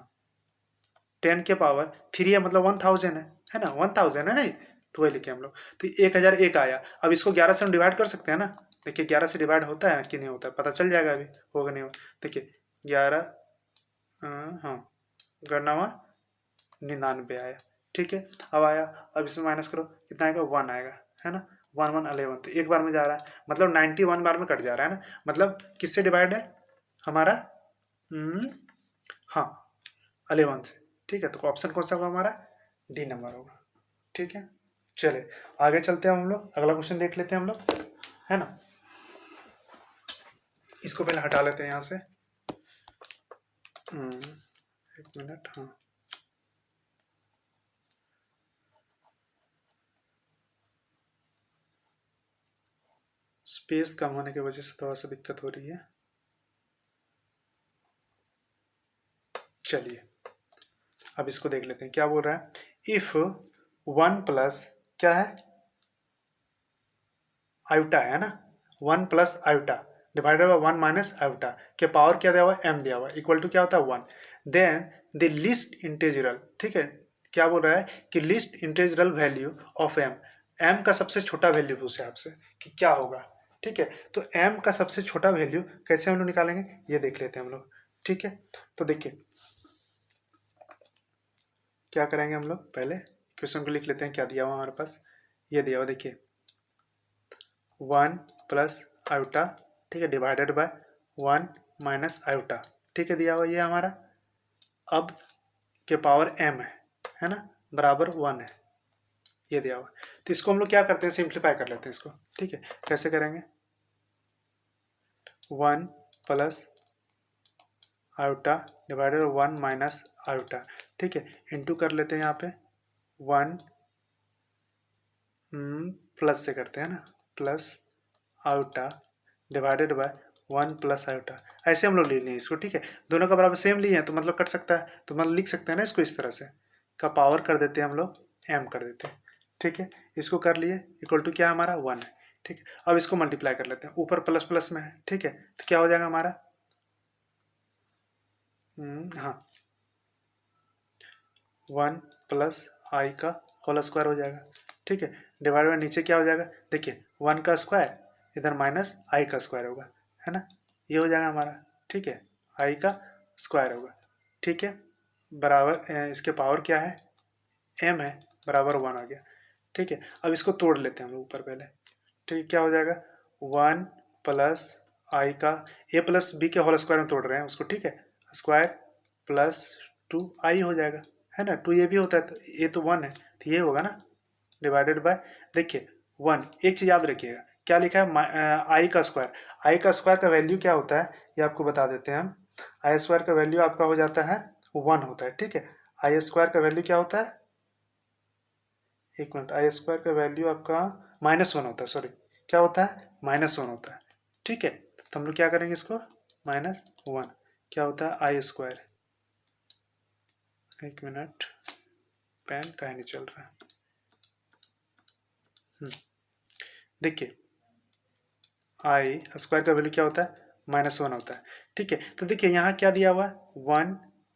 10 के पावर 3 है, मतलब 1000 है ना, 1000 है ना, तो वही लिखे हम लोग। तो 1001 आया। अब इसको 11 से हम डिवाइड कर सकते हैं ना, देखिए 11 से डिवाइड होता है कि नहीं होता है, पता चल जाएगा अभी, होगा नहीं होगा। देखिए 11, हाँ गणना 99 आया, ठीक है। अब आया, अब इसमें माइनस करो, कितना आएगा, 1 आएगा, है ना। 1 1 11, तो एक बार में जा रहा है, मतलब 91 बार में कट जा रहा है ना, मतलब किससे डिवाइड है हमारा, हाँ 11 से, ठीक है। तो ऑप्शन कौन सा होगा हमारा, डी नंबर होगा, ठीक है। चले आगे चलते हैं हम लोग, अगला क्वेश्चन देख लेते हैं हम लोग, है ना। इसको पहले हटा लेते हैं यहाँ से, एक मिनट, हाँ स्पेस कम होने की वजह से थोड़ा सा दिक्कत हो रही है। चलिए अब इसको देख लेते हैं, क्या बोल रहा है, इफ 1 प्लस क्या है, आयोटा है ना, 1 plus iota divided by 1 minus iota के पावर क्या दिया हुआ है, m दिया हुआ है, इक्वल टू क्या होता है 1, देन द लिस्ट इंटीजरल, ठीक है। क्या बोल रहा है कि लिस्ट इंटीजरल वैल्यू ऑफ m का सबसे छोटा वैल्यू पूछे आपसे कि क्या होगा, ठीक है। तो m का सबसे छोटा वैल्यू कैसे हम लोग निकालेंगे, ये देख लेते हैं हम लोग, ठीक है। तो देखिए क्या करेंगे हम लोग, पहले क्वेश्चन को लिख लेते हैं, क्या दिया हुआ हमारे पास, ये दिया हुआ देखिए 1 प्लस आयोटा, ठीक है, डिवाइडेड बाय 1 माइनस आयोटा, ठीक है, दिया हुआ ये हमारा, अब के पावर m है ना, बराबर 1 है, ये दिया हुआ। तो इसको हम लोग क्या करते हैं, सिंप्लीफाई कर लेते हैं इसको, ठीक है। कैसे करेंगे, 1 plus iota divided 1 minus iota, ठीक है, इंटू कर लेते हैं यहाँ पे 1 प्लस से करते हैं ना, plus iota divided by 1 plus iota, ऐसे हम लोग ले लें इसको, ठीक है। दोनों का बराबर सेम लिए हैं तो मतलब कट सकता है, तो मतलब लिख सकते हैं ना इसको इस तरह से, का पावर कर देते हैं हम लोग m कर देते हैं, ठीक है। इसको कर लिए, इक्वल टू क्या हमारा 1 है, ठीक है। अब इसको मल्टीप्लाई कर लेते हैं, ऊपर प्लस प्लस में है, ठीक है, तो क्या हो जाएगा हमारा, हाँ 1 प्लस आई का होल स्क्वायर हो जाएगा, ठीक है, डिवाइड बाय नीचे क्या हो जाएगा, देखिए 1 का स्क्वायर इधर माइनस आई का स्क्वायर होगा, है ना, ये हो जाएगा हमारा, ठीक है, आई का स्क्वायर होगा, ठीक है, बराबर इसके पावर क्या है, m है, बराबर 1 आ गया, ठीक है। अब इसको तोड़ लेते हैं हम लोग ऊपर पहले, ठीक है, क्या हो जाएगा 1 प्लस आई का, ए प्लस बी के होल स्क्वायर में तोड़ रहे हैं उसको, ठीक है, स्क्वायर प्लस 2 आई हो जाएगा, है ना, 2 ये भी होता है, तो ये तो 1 है, तो ये होगा ना, डिवाइडेड बाय, देखिए 1, एक चीज़ याद रखिएगा, क्या लिखा है, आई का स्क्वायर, आई का स्क्वायर का वैल्यू क्या होता है ये आपको बता देते हैं हम, आई स्क्वायर का वैल्यू आपका हो जाता है 1 होता है, ठीक है। आई स्क्वायर का वैल्यू क्या होता है, एक मिनट, आई स्क्वायर का वैल्यू आपका -1 होता है, सॉरी, क्या होता है, -1 होता है, ठीक है। तो हम लोग क्या करेंगे इसको, -1 क्या होता है, आई स्क्वायर, एक मिनट, पेन कहीं नहीं चल रहा है, देखिए आई स्क्वायर का वैल्यू क्या होता है, -1 होता है, ठीक है। तो देखिए यहाँ क्या दिया हुआ है, 1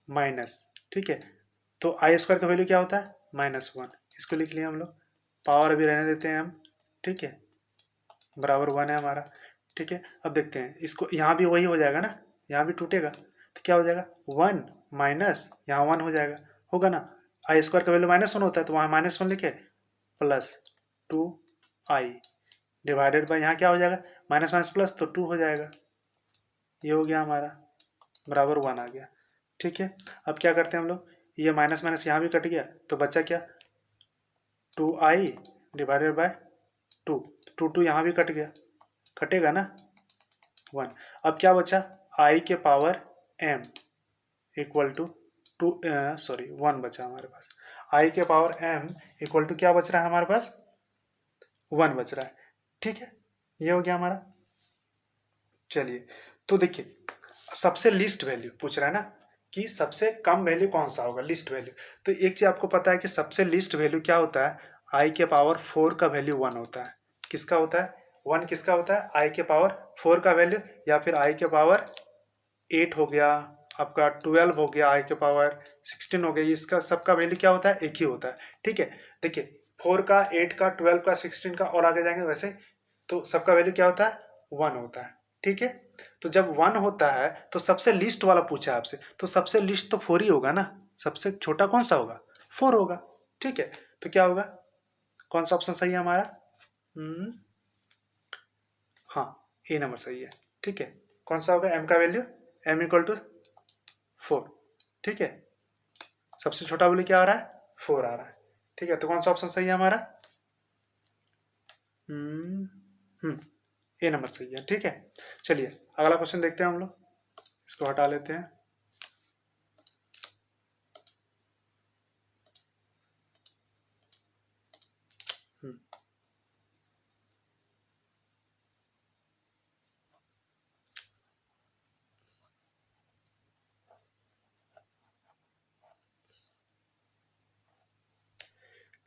माइनस, ठीक है, तो आई स्क्वायर का वैल्यू क्या होता है, -1, इसको लिख लिया हम लोग, पावर अभी रहने देते हैं हम, ठीक है, बराबर 1 है हमारा, ठीक है। अब देखते हैं इसको, यहाँ भी वही हो जाएगा ना, यहाँ भी टूटेगा, तो क्या हो जाएगा 1 माइनस, यहाँ 1 हो जाएगा, होगा ना, आई स्क्वायर का वैल्यू -1 होता है, तो वहाँ -1 लिखे, प्लस 2 आई डिवाइडेड बाय, यहाँ क्या हो जाएगा, माइनस माइनस प्लस, तो 2 हो जाएगा, ये हो गया हमारा, बराबर 1 आ गया, ठीक है। अब क्या करते हैं हम लोग, ये माइनस माइनस यहाँ भी कट गया, तो बचा क्या, 2i डिवाइडेड बाय 2, 2 यहाँ भी कट गया, कटेगा ना 1, अब क्या बचा, i के power m equal to 2, sorry 1 बचा हमारे पास, i के पावर m इक्वल टू क्या बच रहा है हमारे पास, 1 बच रहा है, ठीक है, ये हो गया हमारा। चलिए तो देखिए, सबसे लिस्ट वैल्यू पूछ रहा है ना, कि सबसे कम वैल्यू कौन सा होगा, लिस्ट वैल्यू, तो एक चीज आपको पता है कि सबसे लिस्ट वैल्यू क्या होता है, आई के पावर 4 का वैल्यू 1 होता है, किसका होता है, 1 किसका होता है, आई के पावर 4 का वैल्यू, या फिर आई के पावर 8 हो गया, आपका 12 हो गया, आई के पावर 16 हो गया, इसका सबका वैल्यू क्या होता है, एक ही होता है, ठीक है। देखिए 4 का, 8 का, 12 का, 16 का, और आगे जाएंगे वैसे, तो सबका वैल्यू क्या होता है, 1 होता है, ठीक है। तो जब 1 होता है तो सबसे लिस्ट वाला पूछा है आपसे, तो सबसे लिस्ट तो 4 ही होगा ना, सबसे छोटा कौन सा होगा, 4 होगा, ठीक है, तो क्या होगा, कौन सा ऑप्शन सही है हमारा? हाँ, ए नंबर सही है। ठीक है, कौन सा होगा? एम का वैल्यू एम इक्वल टू 4। ठीक है, सबसे छोटा वैल्यू क्या आ रहा है? 4 आ रहा है। ठीक है, तो कौन सा ऑप्शन सही है हमारा? ए नंबर सही है। ठीक है, चलिए अगला क्वेश्चन देखते हैं हम लोग, इसको हटा लेते हैं। हम्म,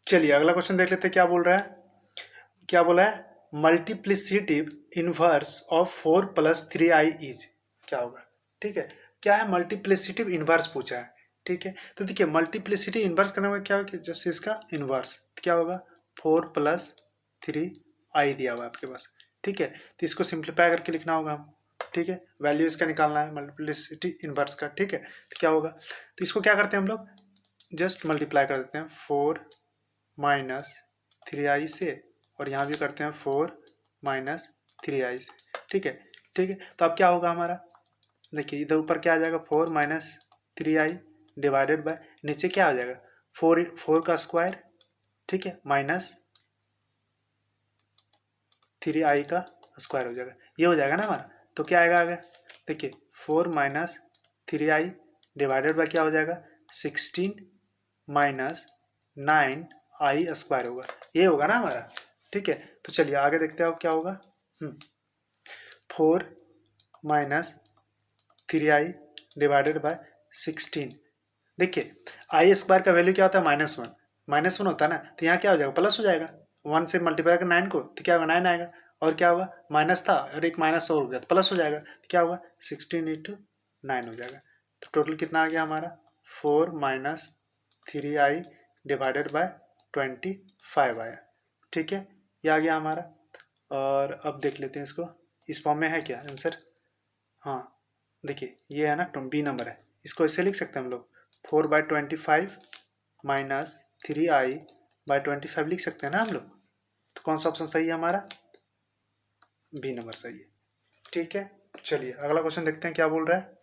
चलिए अगला क्वेश्चन देख लेते हैं, क्या बोल रहा है? क्या बोला है? Multiplicative inverse of 4 plus 3i is, क्या होगा? ठीक है, क्या है? मल्टीप्लिसिटिव इनवर्स पूछा है। ठीक है, तो देखिए मल्टीप्लिसिटी इनवर्स करने में क्या होगा, जैसे इसका इनवर्स क्या होगा? 4 प्लस 3i दिया हुआ है आपके पास। ठीक है, तो इसको सिंप्लीफाई करके लिखना होगा हम। ठीक है, वैल्यू इसका निकालना है मल्टीप्लिसिटी इनवर्स का। ठीक है, तो क्या होगा? तो इसको क्या करते हैं हम लोग, जस्ट मल्टीप्लाई कर देते हैं 4 माइनस 3i से, और यहाँ भी करते हैं 4 माइनस 3i से। ठीक है, ठीक है, तो अब क्या होगा हमारा? देखिए इधर ऊपर क्या आ जाएगा? 4 माइनस 3i डिवाइडेड बाय नीचे क्या आ जाएगा? 4 का स्क्वायर। ठीक है, माइनस 3i का स्क्वायर हो जाएगा, ये हो जाएगा ना हमारा। तो क्या आएगा आगे? देखिए 4 माइनस 3i डिवाइडेड बाय क्या हो जाएगा? 16 माइनस 9i स्क्वायर होगा, ये होगा ना हमारा। ठीक है, तो चलिए आगे देखते हैं अब क्या होगा। 4 माइनस 3i डिवाइडेड बाय 16। देखिए आई स्क्वायर का वैल्यू क्या होता है? -1। -1 होता है ना, तो यहाँ क्या हो जाएगा? प्लस हो जाएगा। 1 से मल्टीप्लाई कर 9 को, तो क्या होगा? 9 आएगा। और क्या होगा? माइनस था और एक माइनस और हो गया तो प्लस हो जाएगा, तो क्या होगा? 16 इंटू 9 हो जाएगा। तो टोटल कितना आ गया हमारा? 4 माइनस 3i डिवाइडेड बाय 25 आया। ठीक है, ये आ गया हमारा। और अब देख लेते हैं इसको, इस फॉर्म में है क्या आंसर? हाँ, देखिए ये है ना, बी नंबर है, इसको इससे लिख सकते हैं हम लोग। 4/25 माइनस 3i/25 लिख सकते हैं ना हम लोग। तो कौन सा ऑप्शन सही है हमारा? बी नंबर सही है। ठीक है, चलिए अगला क्वेश्चन देखते हैं क्या बोल रहा है।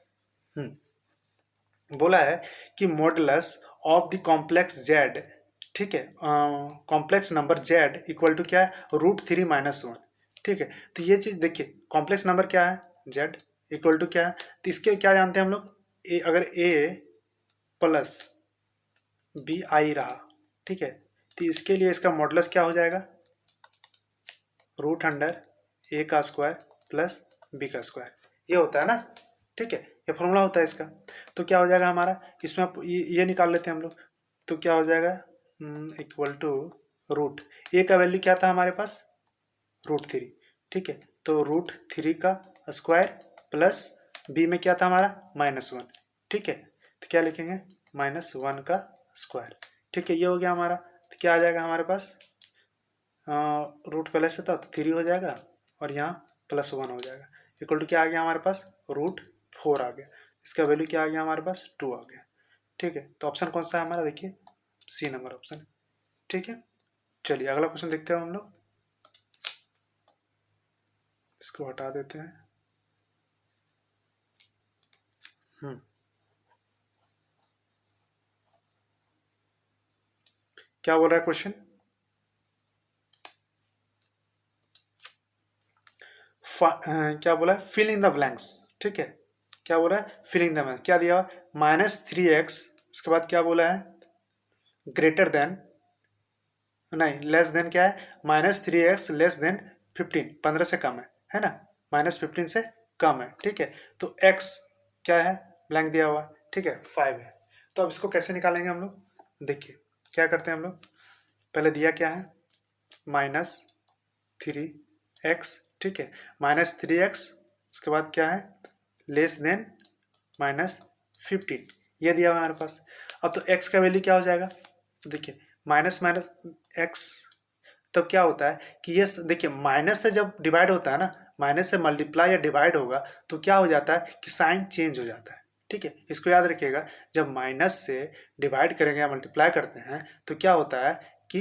बोला है कि modulus of the complex z, ठीक है, complex number z equal to क्या है? √3 - 1। ठीक है, तो ये चीज देखिए, कॉम्प्लेक्स नंबर क्या है? जेड इक्वल टू क्या है? तो इसके क्या जानते हैं हम लोग? अगर ए प्लस बी आई रहा, ठीक है, तो इसके लिए इसका मॉडुलस क्या हो जाएगा? √A का स्क्वायर प्लस बी का स्क्वायर, ये होता है ना। ठीक है, ये फॉर्मूला होता है इसका। तो क्या हो जाएगा हमारा इसमें? ये निकाल लेते हैं हम लोग। तो क्या हो जाएगा? इक्वल टू रूट ए का वैल्यू क्या था हमारे पास? √3। ठीक है, तो √3 का स्क्वायर प्लस बी में क्या था हमारा? -1। ठीक है, तो क्या लिखेंगे? -1 का स्क्वायर। ठीक है, ये हो गया हमारा। तो क्या आ जाएगा हमारे पास? रूट पहले से था तो 3 हो जाएगा, और यहाँ +1 हो जाएगा। इक्वल टू क्या आ गया हमारे पास? √4 आ गया। इसका वैल्यू क्या आ गया हमारे पास? 2 आ गया। ठीक है, तो ऑप्शन कौन सा है हमारा? देखिए सी नंबर ऑप्शन। ठीक है, चलिए अगला क्वेश्चन देखते हैं हम लोग, इसको हटा देते हैं। क्या बोल रहा है क्वेश्चन? क्या बोला है? Fill in the blanks. ठीक है, क्या बोला है? Fill in the blanks. क्या दिया? -3x, उसके बाद क्या बोला है? ग्रेटर देन, नहीं लेस देन क्या है? -3x लेस देन 15, 15 से कम है ना, -15 से कम है। ठीक है, तो x क्या है? ब्लैंक दिया हुआ। ठीक है, 5 है। तो अब इसको कैसे निकालेंगे हम लोग? देखिए क्या करते हैं हम लोग, पहले दिया क्या है? -3x। ठीक है, -3x, उसके बाद क्या है? लेस देन -15, ये दिया हुआ हमारे पास। अब तो x का वैल्यू क्या हो जाएगा? देखिए माइनस माइनस x, तब क्या होता है कि ये देखिए माइनस से जब डिवाइड होता है ना, माइनस से मल्टीप्लाई या डिवाइड होगा तो क्या हो जाता है कि साइन चेंज हो जाता है। ठीक है, इसको याद रखिएगा, जब माइनस से डिवाइड करेंगे या मल्टीप्लाई करते हैं तो क्या होता है कि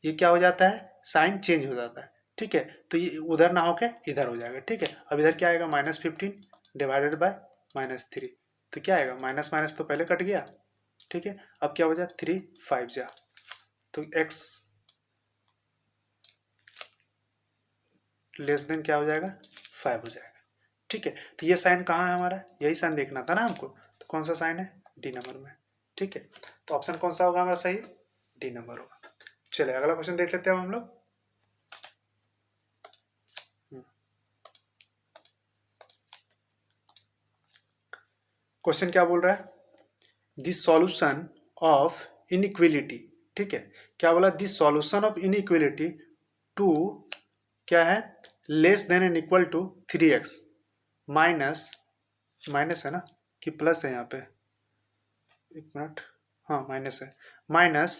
ये क्या हो जाता है, साइन चेंज हो जाता है। ठीक है, तो ये उधर ना होके इधर हो जाएगा। ठीक है, अब इधर क्या आएगा, -15 डिवाइडेड बाय -3, तो क्या आएगा, माइनस माइनस तो पहले कट गया। ठीक है, अब क्या हो जाए, 3 5 जा, तो x लेस देन क्या हो जाएगा, 5 हो जाएगा। ठीक है, तो ये साइन कहाँ है हमारा, यही साइन देखना था ना हमको, तो कौन सा साइन है, डी नंबर में। ठीक है, तो ऑप्शन कौन सा होगा हमारा सही, डी नंबर होगा। चलिए अगला क्वेश्चन देख लेते हैं हम लोग। क्वेश्चन क्या बोल रहा है, द सॉल्यूशन ऑफ इनइक्वलिटी। ठीक है, क्या बोला, the solution of inequality to क्या है, less than and equal to 3x minus, minus है ना कि प्लस है यहाँ पे, एक मिनट, हाँ माइनस है, माइनस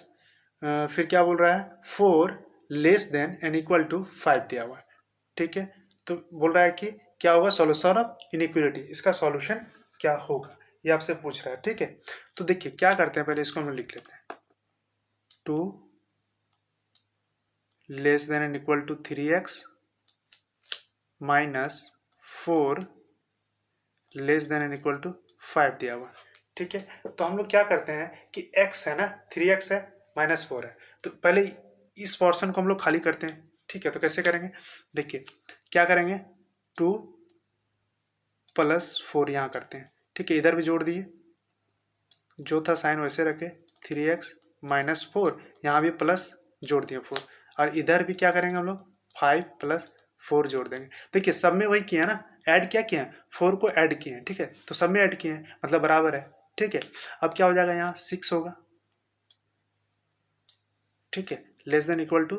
फिर क्या बोल रहा है, 4 less than and equal to 5 दिया हुआ है। ठीक है, तो बोल रहा है कि क्या होगा सॉल्यूशन ऑफ इनइक्वलिटी, इसका सॉल्यूशन क्या होगा, ये आपसे पूछ रहा है। ठीक है, तो देखिए क्या करते हैं, पहले इसको हम लिख लेते हैं, 2 less than and equal to 3x minus 4 less than and equal to 5 दिया हुआ। ठीक है, तो हम लोग क्या करते हैं कि x है ना, 3x है, -4 है, तो पहले इस पोर्शन को हम लोग खाली करते हैं। ठीक है, तो कैसे करेंगे, देखिए क्या करेंगे, 2 + 4 यहाँ करते हैं। ठीक है, इधर भी जोड़ दिए, जो था साइन वैसे रखे, 3x -4, यहाँ भी प्लस जोड़ दिए 4, और इधर भी क्या करेंगे हम लोग, 5 + 4 जोड़ देंगे। देखिए सब में वही किया ना, ऐड क्या किया है, 4 को ऐड किए हैं। ठीक है, तो सब में ऐड किए हैं मतलब बराबर है। ठीक है, अब क्या हो जाएगा, यहाँ 6 होगा। ठीक है, less then equal to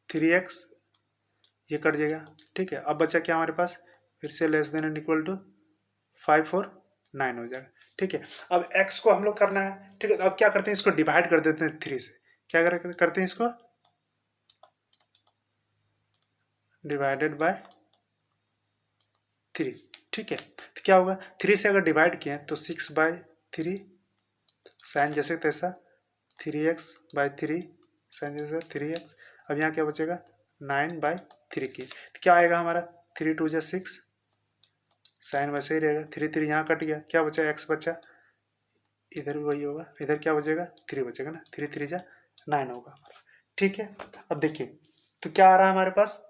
3x, ये कट जाएगा। ठीक है, अब बचा क्या हमारे पास, फिर से less than and equal to 5 और 9 हो जाएगा। ठीक है, अब x को हम लोग करना है। ठीक है, तो अब क्या करते हैं, इसको डिवाइड कर देते हैं 3 से, क्या करते हैं, इसको डिवाइडेड बाय 3। ठीक है, तो क्या होगा, 3 से अगर डिवाइड किए तो 6/3 साइन जैसे तैसा, 3x/3 साइन जैसा 3x। अब यहाँ क्या बचेगा, 9/3 की, तो क्या आएगा हमारा, 3 2 = 6, साइन वैसे ही रहेगा, 3 3 यहाँ कट गया, क्या बचा, x बचा, इधर भी वही होगा, इधर क्या बचेगा, 3 बचेगा ना, 3 3 = 9 होगा। ठीक है, अब देखिए तो क्या आ रहा है हमारे पास,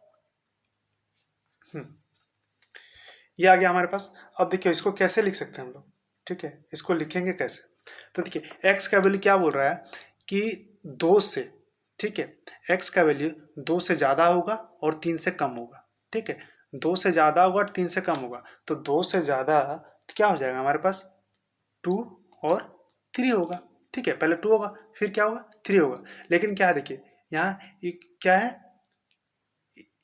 ये आ गया हमारे पास। अब देखिए इसको कैसे लिख सकते हैं हम लोग। ठीक है, इसको लिखेंगे कैसे, तो देखिए x का वैल्यू क्या बोल रहा है कि 2 से, ठीक है, x का वैल्यू 2 से ज़्यादा होगा और 3 से कम होगा। ठीक है, 2 से ज़्यादा होगा और 3 से कम होगा, तो 2 से ज़्यादा तो क्या हो जाएगा हमारे पास, 2 और 3 होगा। ठीक है, पहले 2 होगा फिर क्या होगा, 3 होगा, लेकिन क्या है देखिए यहाँ क्या है,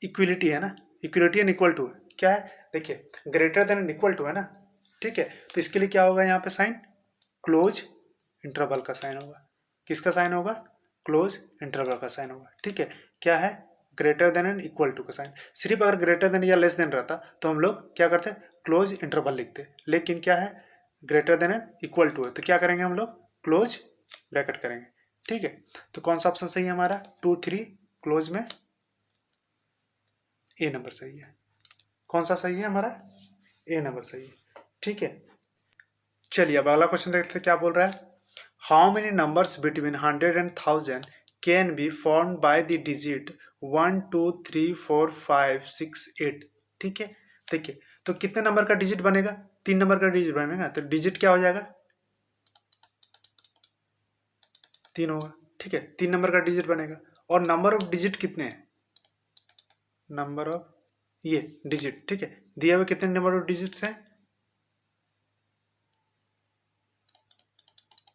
इक्वलिटी है ना, इक्वलिटी एंड इक्वल टू क्या है, देखिए greater than and equal to है ना। ठीक है, तो इसके लिए क्या होगा यहाँ पे साइन, क्लोज इंटरवल का साइन होगा। किसका साइन होगा, क्लोज इंटरवल का साइन होगा। ठीक है, क्या है, greater than and equal to का साइन। सिर्फ अगर ग्रेटर देन या लेस देन रहता तो हम लोग क्या करते, क्लोज इंटरवल लिखते, लेकिन क्या है, greater than and equal to है, तो क्या करेंगे हम लोग, क्लोज ब्रैकेट करेंगे। ठीक है, तो कौन सा ऑप्शन सही है हमारा, 2 3 क्लोज में ए नंबर सही है। कौन सा सही है हमारा, ए नंबर सही है। ठीक है, चलिए अब अगला क्वेश्चन देखते हैं क्या बोल रहा है, how many numbers between 100 and 1000 can be form by the digit 1 2 3 4 5 6 8। ठीक है, देखिए तो कितने नंबर का डिजिट बनेगा, 3 नंबर का डिजिट बनेगा, तो डिजिट क्या हो जाएगा, 3 होगा। ठीक है, 3 नंबर का डिजिट बनेगा, और नंबर ऑफ डिजिट कितने हैं, नंबर ऑफ ये डिजिट। ठीक है, दिए हुए कितने नंबर ऑफ डिजिट्स हैं,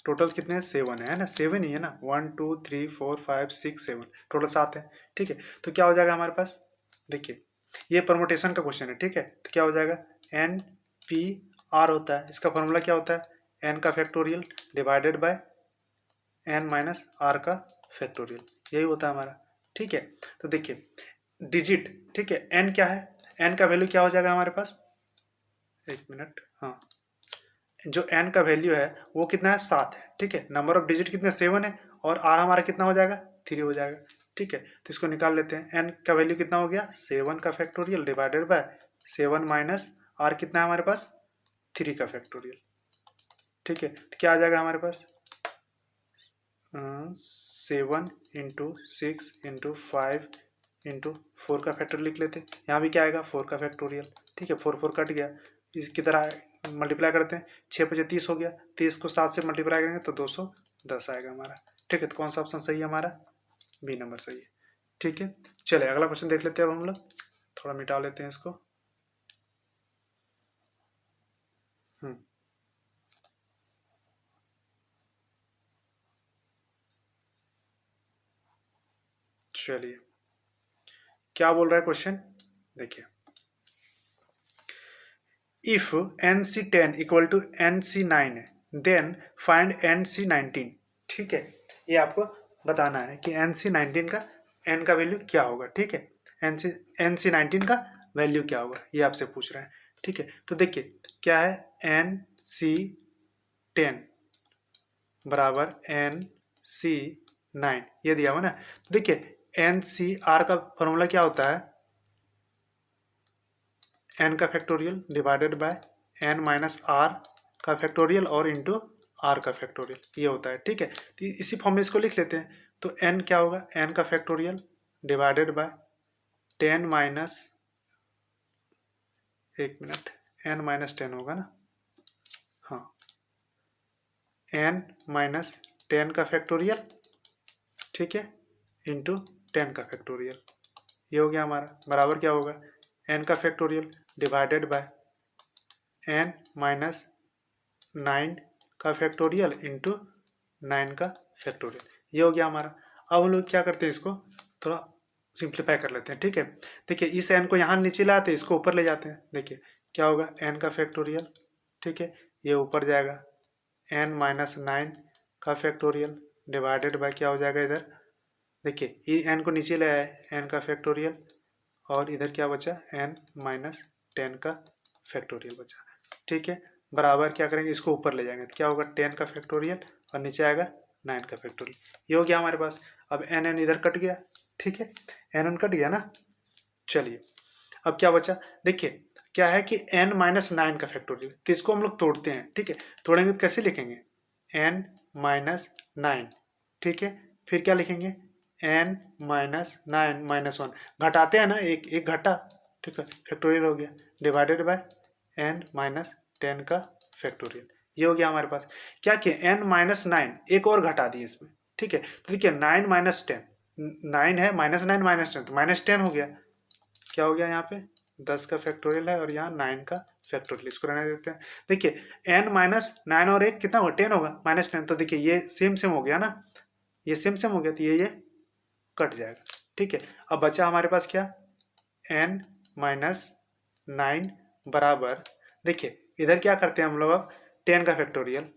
टोटल कितने हैं, 7 है ना, 7 ही है ना, 1 2 3 4 5 6 7, टोटल 7 है। ठीक है, तो क्या हो जाएगा हमारे पास, देखिए ये परमुटेशन का क्वेश्चन है। ठीक है, तो क्या हो जाएगा, एन पी आर होता है, इसका फॉर्मूला क्या होता है, एन का factorial divided by n minus r का फैक्टोरियल, यही होता है हमारा। ठीक है, तो देखिए डिजिट, ठीक है, एन क्या है, एन का वैल्यू क्या हो जाएगा हमारे पास, एक मिनट, हाँ जो एन का वैल्यू है वो कितना है, 7 है। ठीक है, नंबर ऑफ डिजिट कितने, 7 है, और आर हमारा कितना हो जाएगा, 3 हो जाएगा। ठीक है, तो इसको निकाल लेते हैं। एन का वैल्यू कितना हो गया, 7 का factorial divided by 7 minus r कितना है हमारे पास, 3 का फैक्टोरियल। ठीक है, तो क्या आ जाएगा हमारे पास, 7 इंटू 6 इंटू 5 इंटू 4 का फैक्टोरियल लिख लेते हैं। यहाँ भी क्या आएगा, 4 का फैक्टोरियल। ठीक है, 4 4 कट गया, इसकी तरह मल्टीप्लाई करते हैं, 6 5 30 हो गया, 30 को 7 से मल्टीप्लाई करेंगे तो 210 आएगा हमारा। ठीक है, तो कौन सा ऑप्शन सही है हमारा, बी नंबर सही है। ठीक है, चले अगला क्वेश्चन देख लेते हैं। अब हम लोग थोड़ा मिटा लेते हैं इसको। चलिए क्या बोल रहा है क्वेश्चन, देखिए, if NC10 equal to NC9 then find NC19। ठीक है, ये आपको बताना है कि NC19 का n का वैल्यू क्या होगा। ठीक है, NC19 का वैल्यू क्या होगा, ये आपसे पूछ रहे हैं। ठीक है, तो देखिए क्या है, NC10 बराबर NC9 ये दिया हुआ ना। तो देखिए NCR का फॉर्मूला क्या होता है, n का factorial divided by n minus r का फैक्टोरियल और इंटू आर का फैक्टोरियल, ये होता है। ठीक है, तो इसी फॉर्म में इसको लिख लेते हैं। तो n क्या होगा, n का फैक्टोरियल डिवाइडेड बाय 10 माइनस, एक मिनट, n माइनस 10 होगा ना, हाँ, n माइनस 10 का फैक्टोरियल, ठीक है, इंटू 10 का फैक्टोरियल, ये हो गया हमारा, बराबर क्या होगा, n का factorial divided by n minus 9 का फैक्टोरियल इंटू 9 का फैक्टोरियल, ये हो गया हमारा। अब हम लोग क्या करते हैं, इसको थोड़ा सिंप्लीफाई कर लेते हैं। ठीक है, देखिए इस n को यहाँ नीचे लाते हैं, इसको ऊपर ले जाते हैं। देखिए क्या होगा, n का फैक्टोरियल, ठीक है, ये ऊपर जाएगा, n माइनस 9 का फैक्टोरियल डिवाइडेड बाय क्या हो जाएगा इधर, देखिए ये n को नीचे ले आए, n का फैक्टोरियल, और इधर क्या बचा, n माइनस 10 का फैक्टोरियल बचा। ठीक है, बराबर क्या करेंगे, इसको ऊपर ले जाएंगे तो क्या होगा, 10 का फैक्टोरियल और नीचे आएगा 9 का फैक्टोरियल, ये हो गया हमारे पास। अब n n इधर कट गया। ठीक है, n n कट गया ना। चलिए अब क्या बचा, देखिए क्या है कि n माइनस 9 का फैक्टोरियल, तो इसको हम लोग तोड़ते हैं। ठीक है, तोड़ेंगे तो कैसे लिखेंगे, n माइनस 9, ठीक है, फिर क्या लिखेंगे, n माइनस 9 माइनस 1, घटाते हैं ना, एक एक घटा, ठीक है, फैक्टोरियल हो गया, डिवाइडेड बाय n माइनस 10 का फैक्टोरियल, ये हो गया हमारे पास। क्या किया, n माइनस 9 एक और घटा दिए इसमें। ठीक है, तो देखिए 9 माइनस 10, 9 है, माइनस 9 माइनस 10 तो माइनस 10 हो गया। क्या हो गया यहाँ पे, 10 का फैक्टोरियल है और यहाँ 9 का फैक्टोरियल, इसको रहने देते हैं। देखिए n माइनस 9 और 1 कितना होगा, 10 होगा, माइनस 10, तो देखिए ये सेम सेम हो गया ना, ये सेम सेम हो गया, तो ये कट जाएगा। ठीक है, अब बचा हमारे पास क्या, n माइनस 9 बराबर, देखिए इधर क्या करते हैं हम लोग, अब 10 का फैक्टोरियल,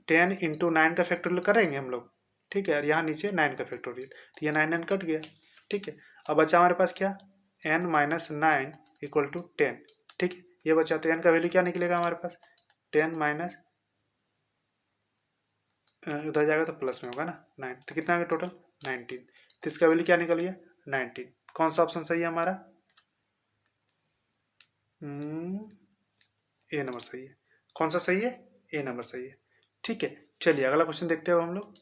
10 इंटू 9 का फैक्टोरियल करेंगे हम लोग। ठीक है, और यहाँ नीचे 9 का फैक्टोरियल, तो ये 9 9 कट गया। ठीक है, अब बचा हमारे पास क्या, n माइनस 9 इक्वल टू 10। ठीक है, ये बचा, तो n का वैल्यू क्या निकलेगा हमारे पास, 10 माइनस, उधर जाएगा तो प्लस में होगा ना 9, तो कितना आ गया टोटल 19, तो इसका वैल्यू क्या निकल गया 19। कौन सा ऑप्शन सही है हमारा, ए नंबर सही है। कौन सा सही है, ए नंबर सही है। ठीक है, चलिए अगला क्वेश्चन देखते हो हम लोग।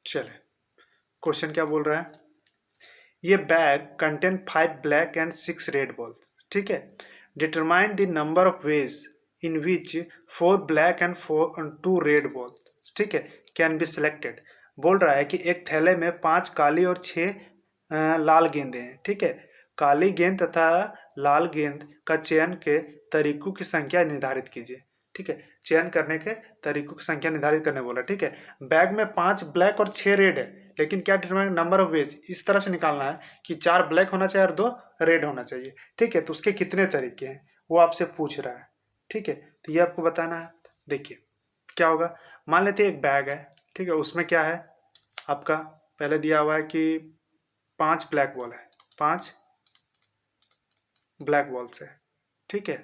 चले क्वेश्चन क्या बोल रहा है, ये bag contain 5 black and 6 red balls. ठीक है, determine the number of ways in which 4 black and 2 red balls, ठीक है, कैन बी सिलेक्टेड। बोल रहा है कि एक थैले में 5 काली और 6 लाल गेंदें हैं। ठीक है, काली गेंद तथा लाल गेंद का चयन के तरीकों की संख्या निर्धारित कीजिए। ठीक है, चयन करने के तरीकों की संख्या निर्धारित करने बोला। ठीक है, बैग में 5 ब्लैक और 6 रेड है, लेकिन क्या डिटरमाइन नंबर ऑफ वेज, इस तरह से निकालना है कि 4 ब्लैक होना चाहिए और 2 रेड होना चाहिए। ठीक है, तो उसके कितने तरीके हैं वो आपसे पूछ रहा है। ठीक है, तो ये आपको बताना है। देखिए क्या होगा, मान लेते हैं एक बैग है, ठीक है, उसमें क्या है, आपका पहले दिया हुआ है कि 5 ब्लैक बॉल है, 5 ब्लैक बॉल्स है, ठीक है,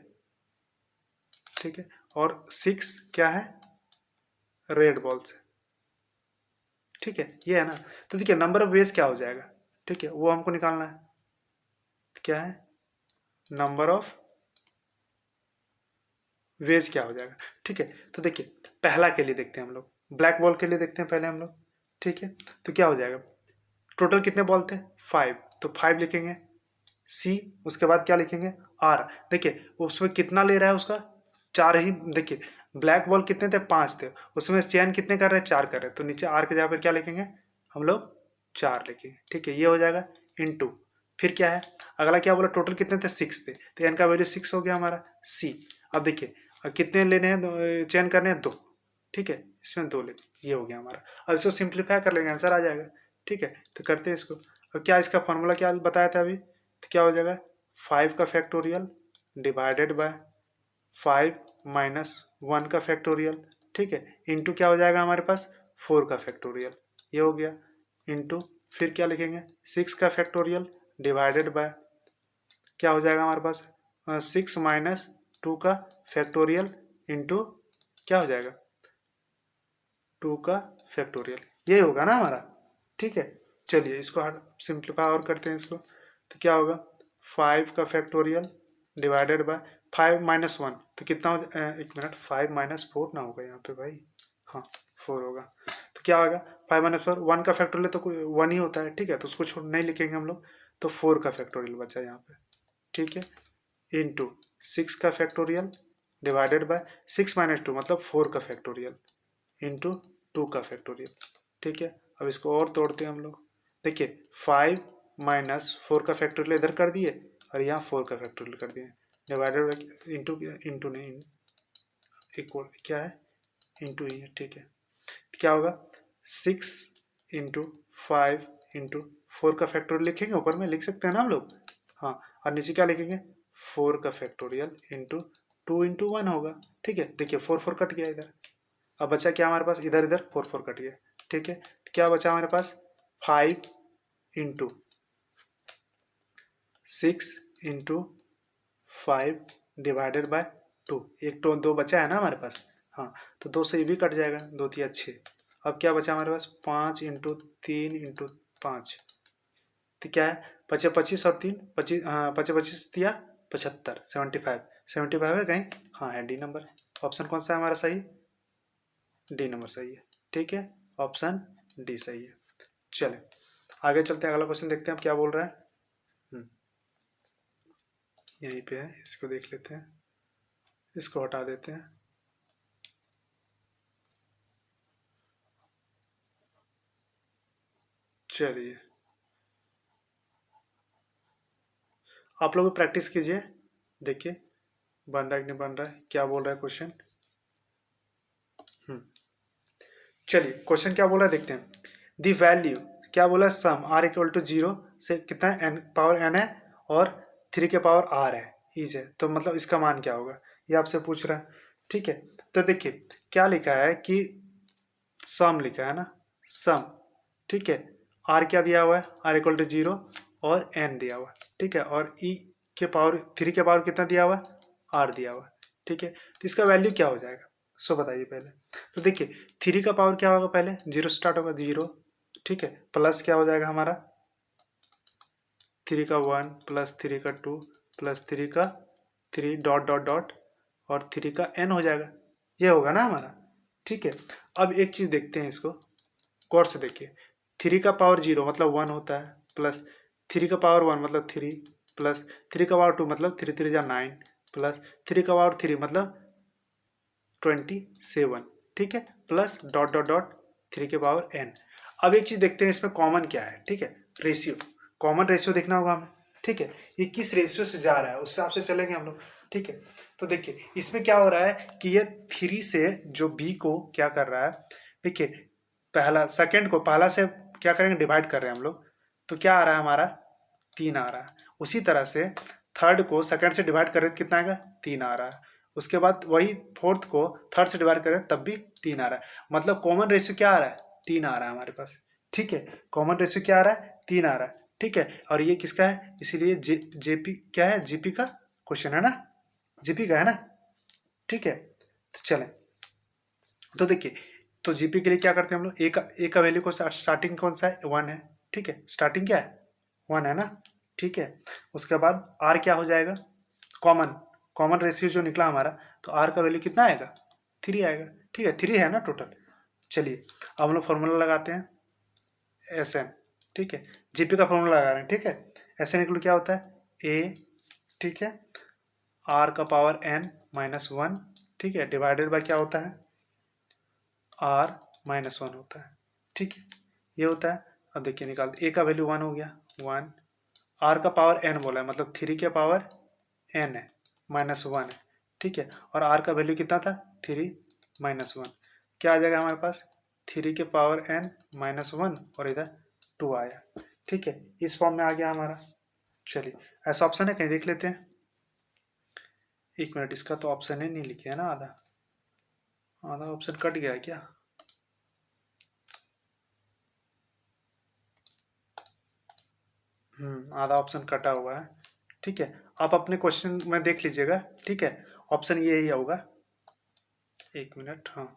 ठीक है, और 6 क्या है, रेड बॉल्स है, ठीक है, ये है ना। तो देखिए नंबर ऑफ वेज क्या हो जाएगा, ठीक है, वो हमको निकालना है, क्या है, नंबर ऑफ वेज क्या हो जाएगा, ठीक है। तो देखिए पहला के लिए देखते हैं हम लोग, ब्लैक बॉल के लिए देखते हैं पहले हम लोग, ठीक है। तो क्या हो जाएगा, टोटल कितने बॉल थे, 5, तो 5 लिखेंगे, सी, उसके बाद क्या लिखेंगे, आर। देखिए उसमें कितना ले रहा है उसका, 4 ही। देखिए ब्लैक बॉल कितने थे, 5 थे, उसमें चयन कितने कर रहे हैं, 4 कर रहे हैं, तो नीचे आर के जगह पर क्या लिखेंगे हम लोग, 4 लिखेंगे, ठीक है, ये हो जाएगा इनटू। फिर क्या है, अगला क्या बोला, टोटल कितने थे, 6 थे, तो एन का वैल्यू 6 हो गया हमारा, सी। अब देखिए कितने लेने हैं, चयन करने हैं 2, ठीक है, इसमें 2 ले, ये हो गया हमारा। अब इसको सिंप्लीफाई कर लेंगे, आंसर आ जाएगा, ठीक है। तो करते हैं इसको। और क्या इसका फॉर्मूला क्या बताया था अभी, तो क्या हो जाएगा, 5 का फैक्टोरियल डिवाइडेड बाय 5 माइनस 1 का फैक्टोरियल, ठीक है, इंटू क्या हो जाएगा हमारे पास, 4 का फैक्टोरियल, ये हो गया, इंटू फिर क्या लिखेंगे, 6 का फैक्टोरियल डिवाइडेड बाय क्या हो जाएगा हमारे पास, 6 माइनस 2 का फैक्टोरियल इंटू क्या हो जाएगा, 2 का फैक्टोरियल, ये होगा ना हमारा, ठीक है। चलिए इसको सिंप्लीफाई और करते हैं इसको, तो क्या होगा, 5 का फैक्टोरियल डिवाइडेड बाय 5 माइनस 1, तो कितना हो, एक मिनट, 5 माइनस 4 ना होगा यहाँ पे भाई, हाँ 4 होगा, तो क्या होगा, 5 माइनस 4, 1 का फैक्टोरियल तो 1 ही होता है, ठीक है, तो उसको छोड़ नहीं लिखेंगे हम लोग, तो 4 का फैक्टोरियल बचा यहाँ पे, ठीक है, इंटू 6 का फैक्टोरियल डिवाइडेड बाय 6 माइनस 2 मतलब 4 का फैक्टोरियल इंटू 2 का फैक्टोरियल, ठीक है। अब इसको और तोड़ते हैं हम लोग, देखिए 5 माइनस 4 का फैक्टोरियल इधर कर दिए और यहाँ 4 का फैक्टोरियल कर दिए, डिवाइडेड बाय इंटू, इंटू नहीं, इक्वल क्या है, इंटू ही है, ठीक है। तो क्या होगा, 6 इंटू 5 इंटू 4 का फैक्टोरियल लिखेंगे, ऊपर में लिख सकते हैं ना हम लोग, हाँ, और नीचे क्या लिखेंगे, 4 का फैक्टोरियल इंटू 2 इंटू 1 होगा, ठीक है। देखिए 4 4 कट गया इधर, अब बचा क्या हमारे पास, इधर इधर 4 4 कट गया, ठीक है। तो क्या बचा हमारे पास, 5 इंटू 6 इंटू 5 डिवाइडेड बाय 2, एक तो 2 बचा है ना हमारे पास, हाँ, तो 2 से ये भी कट जाएगा, 2 3 6। अब क्या बचा हमारे पास, 5 इंटू 3 इंटू 5, तो क्या है, 25 25 और 3 25, हाँ 25 25 दिया 75, 75 75 है कहीं, हाँ है, डी नंबर, ऑप्शन कौन सा है हमारा सही, डी नंबर सही है, ठीक है, ऑप्शन डी सही है। चले आगे चलते हैं, अगला क्वेश्चन देखते हैं अब क्या बोल रहा है, यहीं पे है, इसको देख लेते हैं, इसको हटा देते हैं, चलिए आप लोग प्रैक्टिस कीजिए, देखिए बन रहा है कि नहीं बन रहा है, क्या बोल रहा है क्वेश्चन। चलिए क्वेश्चन क्या बोला देखते हैं, दी वैल्यू क्या बोला, सम आर इक्वल टू 0 से कितना एन पावर एन है और 3 के पावर आर है, इज है, तो मतलब इसका मान क्या होगा, ये आपसे पूछ रहा है, ठीक है। तो देखिए क्या लिखा है कि सम लिखा है ना, सम, ठीक है, आर क्या दिया हुआ है, आर इक्वल टू 0 और एन दिया हुआ है, ठीक है, और ई के पावर 3 के पावर कितना दिया हुआ है, आर दिया हुआ है, ठीक है। तो इसका वैल्यू क्या हो जाएगा, सो बताइए पहले। तो देखिए 3 का पावर क्या होगा, पहले 0 स्टार्ट होगा, 0, ठीक है, प्लस क्या हो जाएगा हमारा, 3 का 1 प्लस 3 का 2 प्लस 3 का 3 डॉट डॉट डॉट और 3 का n हो जाएगा, ये होगा ना हमारा, ठीक है। अब एक चीज़ देखते हैं इसको गौर से देखिए, 3 का पावर 0 मतलब 1 होता है, प्लस 3 का पावर 1 मतलब 3, प्लस 3 का पावर 2 मतलब 3 3 जा 9, प्लस 3 का पावर 3 मतलब 27, ठीक है, प्लस डॉट डॉट डॉट 3 के पावर n। अब एक चीज देखते हैं इसमें कॉमन क्या है, ठीक है, रेशियो, कॉमन रेशियो देखना होगा हमें, ठीक है, ये किस रेशियो से जा रहा है उस हिसाब से चलेंगे हम लोग, ठीक है। तो देखिए इसमें क्या हो रहा है कि ये 3 से जो b को क्या कर रहा है, देखिए पहला सेकंड को पहला से क्या करेंगे, डिवाइड कर रहे हैं हम लोग, तो क्या आ रहा है हमारा, 3 आ रहा है। उसी तरह से थर्ड को सेकंड से डिवाइड करें तो कितना आएगा, 3 आ रहा है। उसके बाद वही फोर्थ को थर्ड से डिवाइड करें तब भी 3 आ रहा है, मतलब कॉमन रेशियो क्या आ रहा है, 3 आ रहा है हमारे पास, ठीक है, कॉमन रेशियो क्या आ रहा है, 3 आ रहा है। ठीक है, और ये किसका है, इसीलिए जेपी क्या है, जीपी का क्वेश्चन है ना, जीपी का है ना। ठीक है, तो चलें, तो देखिए, तो जीपी के लिए क्या करते हैं हम लोग, ए का वैल्यू को स्टार्टिंग कौन सा है, 1 है। ठीक है, स्टार्टिंग क्या है, 1 है ना। ठीक है, उसके बाद आर क्या हो जाएगा, कॉमन कॉमन रेशियो जो निकला हमारा, तो आर का वैल्यू कितना आएगा, 3 आएगा। ठीक है, 3 है ना टोटल। चलिए, अब हम लोग फॉर्मूला लगाते हैं, एस एन। ठीक है, जीपी का फॉर्मूला लगा रहे हैं। ठीक है, एस एन इक्वल क्या होता है, ए, ठीक है, आर का पावर एन माइनस 1, ठीक है, डिवाइडेड बाय क्या होता है, आर माइनस 1 होता है। ठीक है, ये होता है। अब देखिए निकाल, ए का वैल्यू 1 हो गया, 1, आर का पावर एन बोला है, मतलब 3 के पावर एन है, माइनस 1 है। ठीक है, और आर का वैल्यू कितना था, 3 माइनस 1, क्या आ जाएगा हमारे पास, 3 के पावर एन माइनस 1, और इधर 2 आया। ठीक है, इस फॉर्म में आ गया हमारा। चलिए, ऐसा ऑप्शन है कहीं देख लेते हैं, एक मिनट, इसका तो ऑप्शन ही नहीं लिखे है ना, आधा आधा ऑप्शन कट गया है क्या, आधा ऑप्शन कटा हुआ है। ठीक है, आप अपने क्वेश्चन में देख लीजिएगा। ठीक है, ऑप्शन ये ही होगा, एक मिनट, हाँ,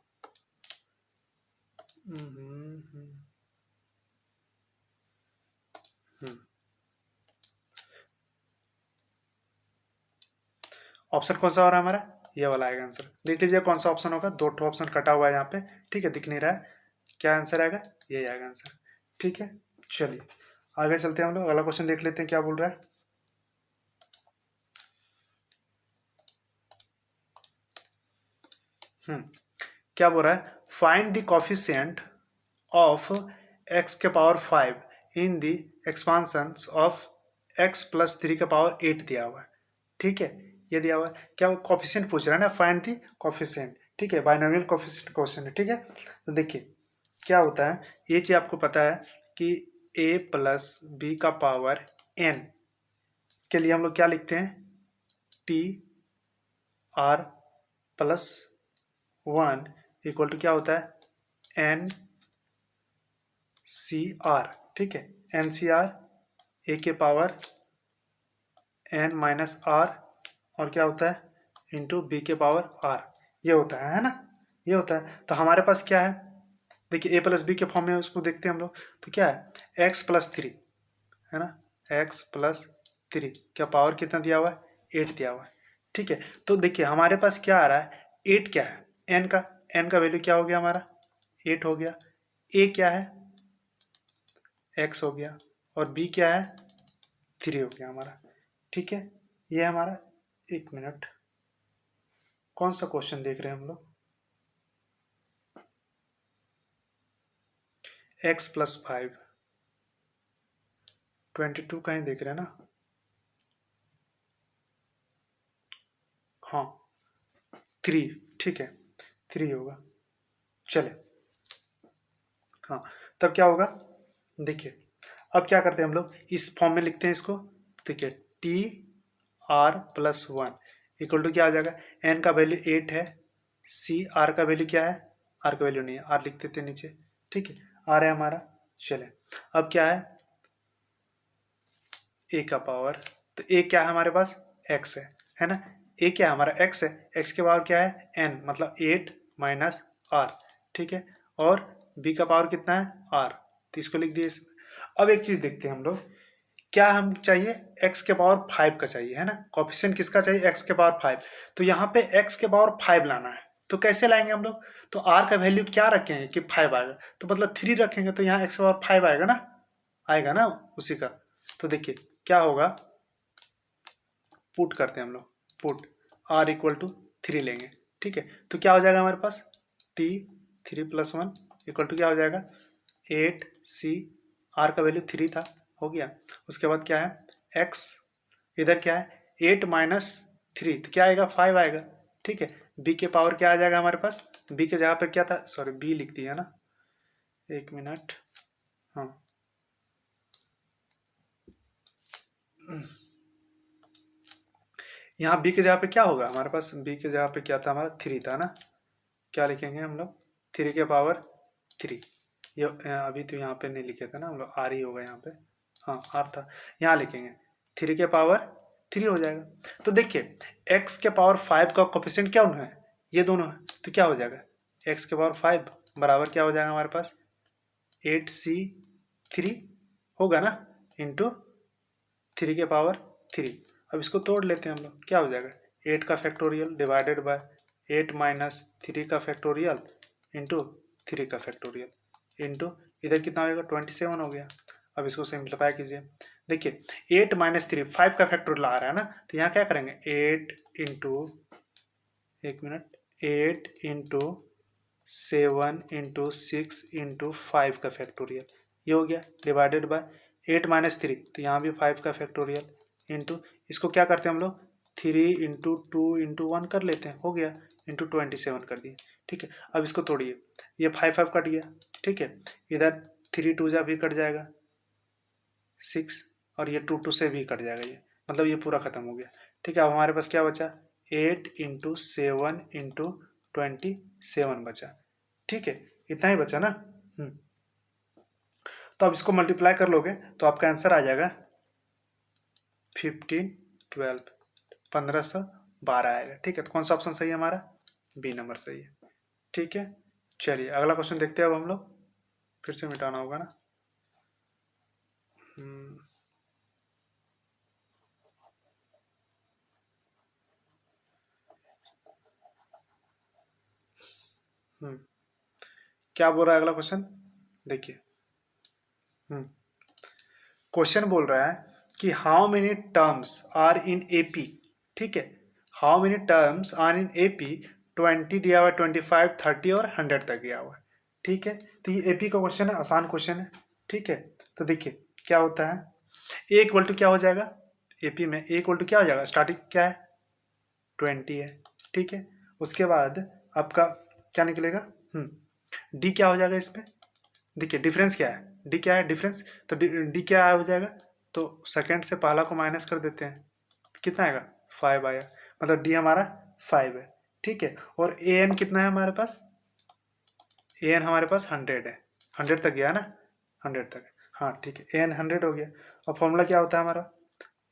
ऑप्शन कौन सा हो रहा है हमारा, ये वाला आएगा आंसर। देख लीजिए कौन सा ऑप्शन होगा, दो ऑप्शन कटा हुआ है यहाँ पे। ठीक है, दिख नहीं रहा है, क्या आंसर आएगा, ये आएगा आंसर। ठीक है, चलिए आगे चलते हैं हम लोग, अगला क्वेश्चन देख लेते हैं क्या बोल रहा है। क्या बोल रहा है, find the coefficient of X के power 5 in the expansion of X plus 3 का पावर 8 दिया हुआ है। ठीक है, ये दिया हुआ है, क्या वो कोफिशिएंट पूछ रहा है ना, फाइंड द कोफिशिएंट। ठीक है, बाइनोमियल कोफिशिएंट क्वेश्चन है। ठीक है, तो देखिए क्या होता है, ये चीज आपको पता है कि a प्लस बी का पावर n के लिए हम लोग क्या लिखते हैं, t r plus 1 equal to क्या होता है, एन सी आर। ठीक है, एन सी आर, ए के पावर एन माइनस आर, और क्या होता है, इंटू बी के पावर आर, ये होता है ना, ये होता है। तो हमारे पास क्या है, देखिए ए प्लस बी के फॉर्म में उसको देखते हैं हम लोग, तो क्या है, एक्स प्लस 3 है ना, एक्स प्लस 3 क्या पावर कितना दिया हुआ है, 8 दिया हुआ है। ठीक है, तो देखिए हमारे पास क्या आ रहा है, 8 क्या है, एन का वैल्यू क्या हो गया हमारा, 8 हो गया, ए क्या है, एक्स हो गया, और बी क्या है, 3 हो गया हमारा। ठीक है, ये हमारा, एक मिनट, कौन सा क्वेश्चन देख रहे हैं हम लोग, एक्स प्लस 5, 22 कहीं देख रहे हैं ना, हाँ 3, ठीक है 3 होगा। चले, हाँ, तब क्या होगा, देखिए अब क्या करते हैं हम लोग, इस फॉर्म में लिखते हैं इसको। देखिए t r plus 1 equal to क्या आ जाएगा, एन का वैल्यू 8 है, सी आर का वैल्यू क्या है, आर का वैल्यू नहीं है, आर लिख देते हैं नीचे। ठीक है, आर है हमारा। चले, अब क्या है, ए का पावर, तो ए क्या है हमारे पास, एक्स है ना, ए क्या है हमारा, एक्स है, एक्स के पावर क्या है, एन, मतलब 8 माइनस आर। ठीक है, और बी का पावर कितना है, आर, तो इसको लिख दिए। अब एक चीज देखते हैं हम लोग, क्या हम चाहिए, x के पावर 5 का चाहिए, है ना, कोफिशिएंट किसका चाहिए, x के पावर 5। तो यहाँ पे x के पावर 5 लाना है, तो कैसे लाएंगे हम लोग, तो r का वैल्यू क्या रखेंगे कि 5 आएगा, तो मतलब 3 रखेंगे, तो यहाँ x के पावर 5 आएगा ना उसी का। तो देखिए क्या होगा, पुट करते हैं हम लोग, पुट r इक्वल टू 3 लेंगे। ठीक है, तो क्या हो जाएगा हमारे पास, t 3 प्लस 1 इक्वल टू क्या हो जाएगा, 8 c, r का वैल्यू 3 था, हो गया। उसके बाद क्या है, x, इधर क्या है, 8 माइनस 3, तो क्या आएगा, 5 आएगा। ठीक है, b के पावर क्या आ जाएगा हमारे पास, b के जगह पे क्या था, सॉरी b लिख दिया ना, एक मिनट, हाँ यहाँ b के जगह पे क्या होगा हमारे पास, b के जगह पे क्या था हमारा, 3 था ना, क्या लिखेंगे हम लोग, 3 के पावर 3। ये अभी तो यहाँ पे नहीं लिखे थे ना हम लोग, आर ही होगा यहाँ पे, हाँ आर था, यहाँ लिखेंगे 3 के पावर 3 हो जाएगा। तो देखिए x के पावर 5 का कोफिशिएंट क्या है, ये दोनों है, तो क्या हो जाएगा x के पावर 5 बराबर क्या हो जाएगा हमारे पास 8c3 होगा ना, इंटू 3 के पावर 3। अब इसको तोड़ लेते हैं हम लोग, क्या हो जाएगा 8 का फैक्टोरियल डिवाइडेड बाय 8 माइनस 3 का फैक्टोरियल इंटू 3 का फैक्टोरियल इंटू इधर कितना होगा 27 हो गया। अब इसको सिंप्लीफाई कीजिए, देखिए 8 माइनस 3 5 का फैक्टोरियल आ रहा है ना, तो यहाँ क्या करेंगे 8 इंटू, एक मिनट, 8 इंटू 7 इंटू 6 इंटू 5 का फैक्टोरियल, ये हो गया डिवाइडेड बाय 8 माइनस 3, तो यहाँ भी 5 का फैक्टोरियल इंटू, इसको क्या करते हैं हम लोग 3 इंटू 2 इंटू 1 कर लेते हैं, हो गया इंटू 27 कर दिए। ठीक है, अब इसको तोड़िए, ये 5 5 कट गया, ठीक है, इधर 3 2 जा भी कट जाएगा 6, और ये 2 2 से भी कट जाएगा, ये मतलब ये पूरा खत्म हो गया। ठीक है, अब हमारे पास क्या बचा 8 इंटू 7 इंटू 27 बचा। ठीक है, इतना ही बचा ना। तो अब इसको मल्टीप्लाई कर लोगे तो आपका आंसर आ जाएगा 1512, 1512 आएगा। ठीक है, तो कौन सा ऑप्शन सही है हमारा, बी नंबर सही है। ठीक है, चलिए अगला क्वेश्चन देखते हैं अब हम लोग, फिर से मिटाना होगा ना। क्या बोल रहा है अगला क्वेश्चन, देखिए क्वेश्चन बोल रहा है कि how many terms are in AP. ठीक है, how many terms are in AP, 20 दिया हुआ है, 25, 30 और 100 तक दिया हुआ है। ठीक है, तो ये एपी का क्वेश्चन है, आसान क्वेश्चन है। ठीक है, तो देखिए क्या होता है, ए इक्वल टू क्या हो जाएगा, एपी में ए इक्वल टू क्या हो जाएगा, स्टार्टिंग क्या है 20 है। ठीक है, उसके बाद आपका क्या निकलेगा, डी क्या हो जाएगा इसमें, देखिए डिफरेंस क्या है, डी क्या है डिफरेंस, तो डी क्या हो जाएगा, तो सेकंड से पहला को माइनस कर देते हैं, कितना आएगा 5 आया, मतलब डी हमारा 5 है। ठीक है, और ए एन कितना है हमारे पास, ए एन हमारे पास 100 है, 100 तक गया ना, 100 तक, हाँ ठीक है, ए एन 100 हो गया। और फॉर्मूला क्या होता है हमारा,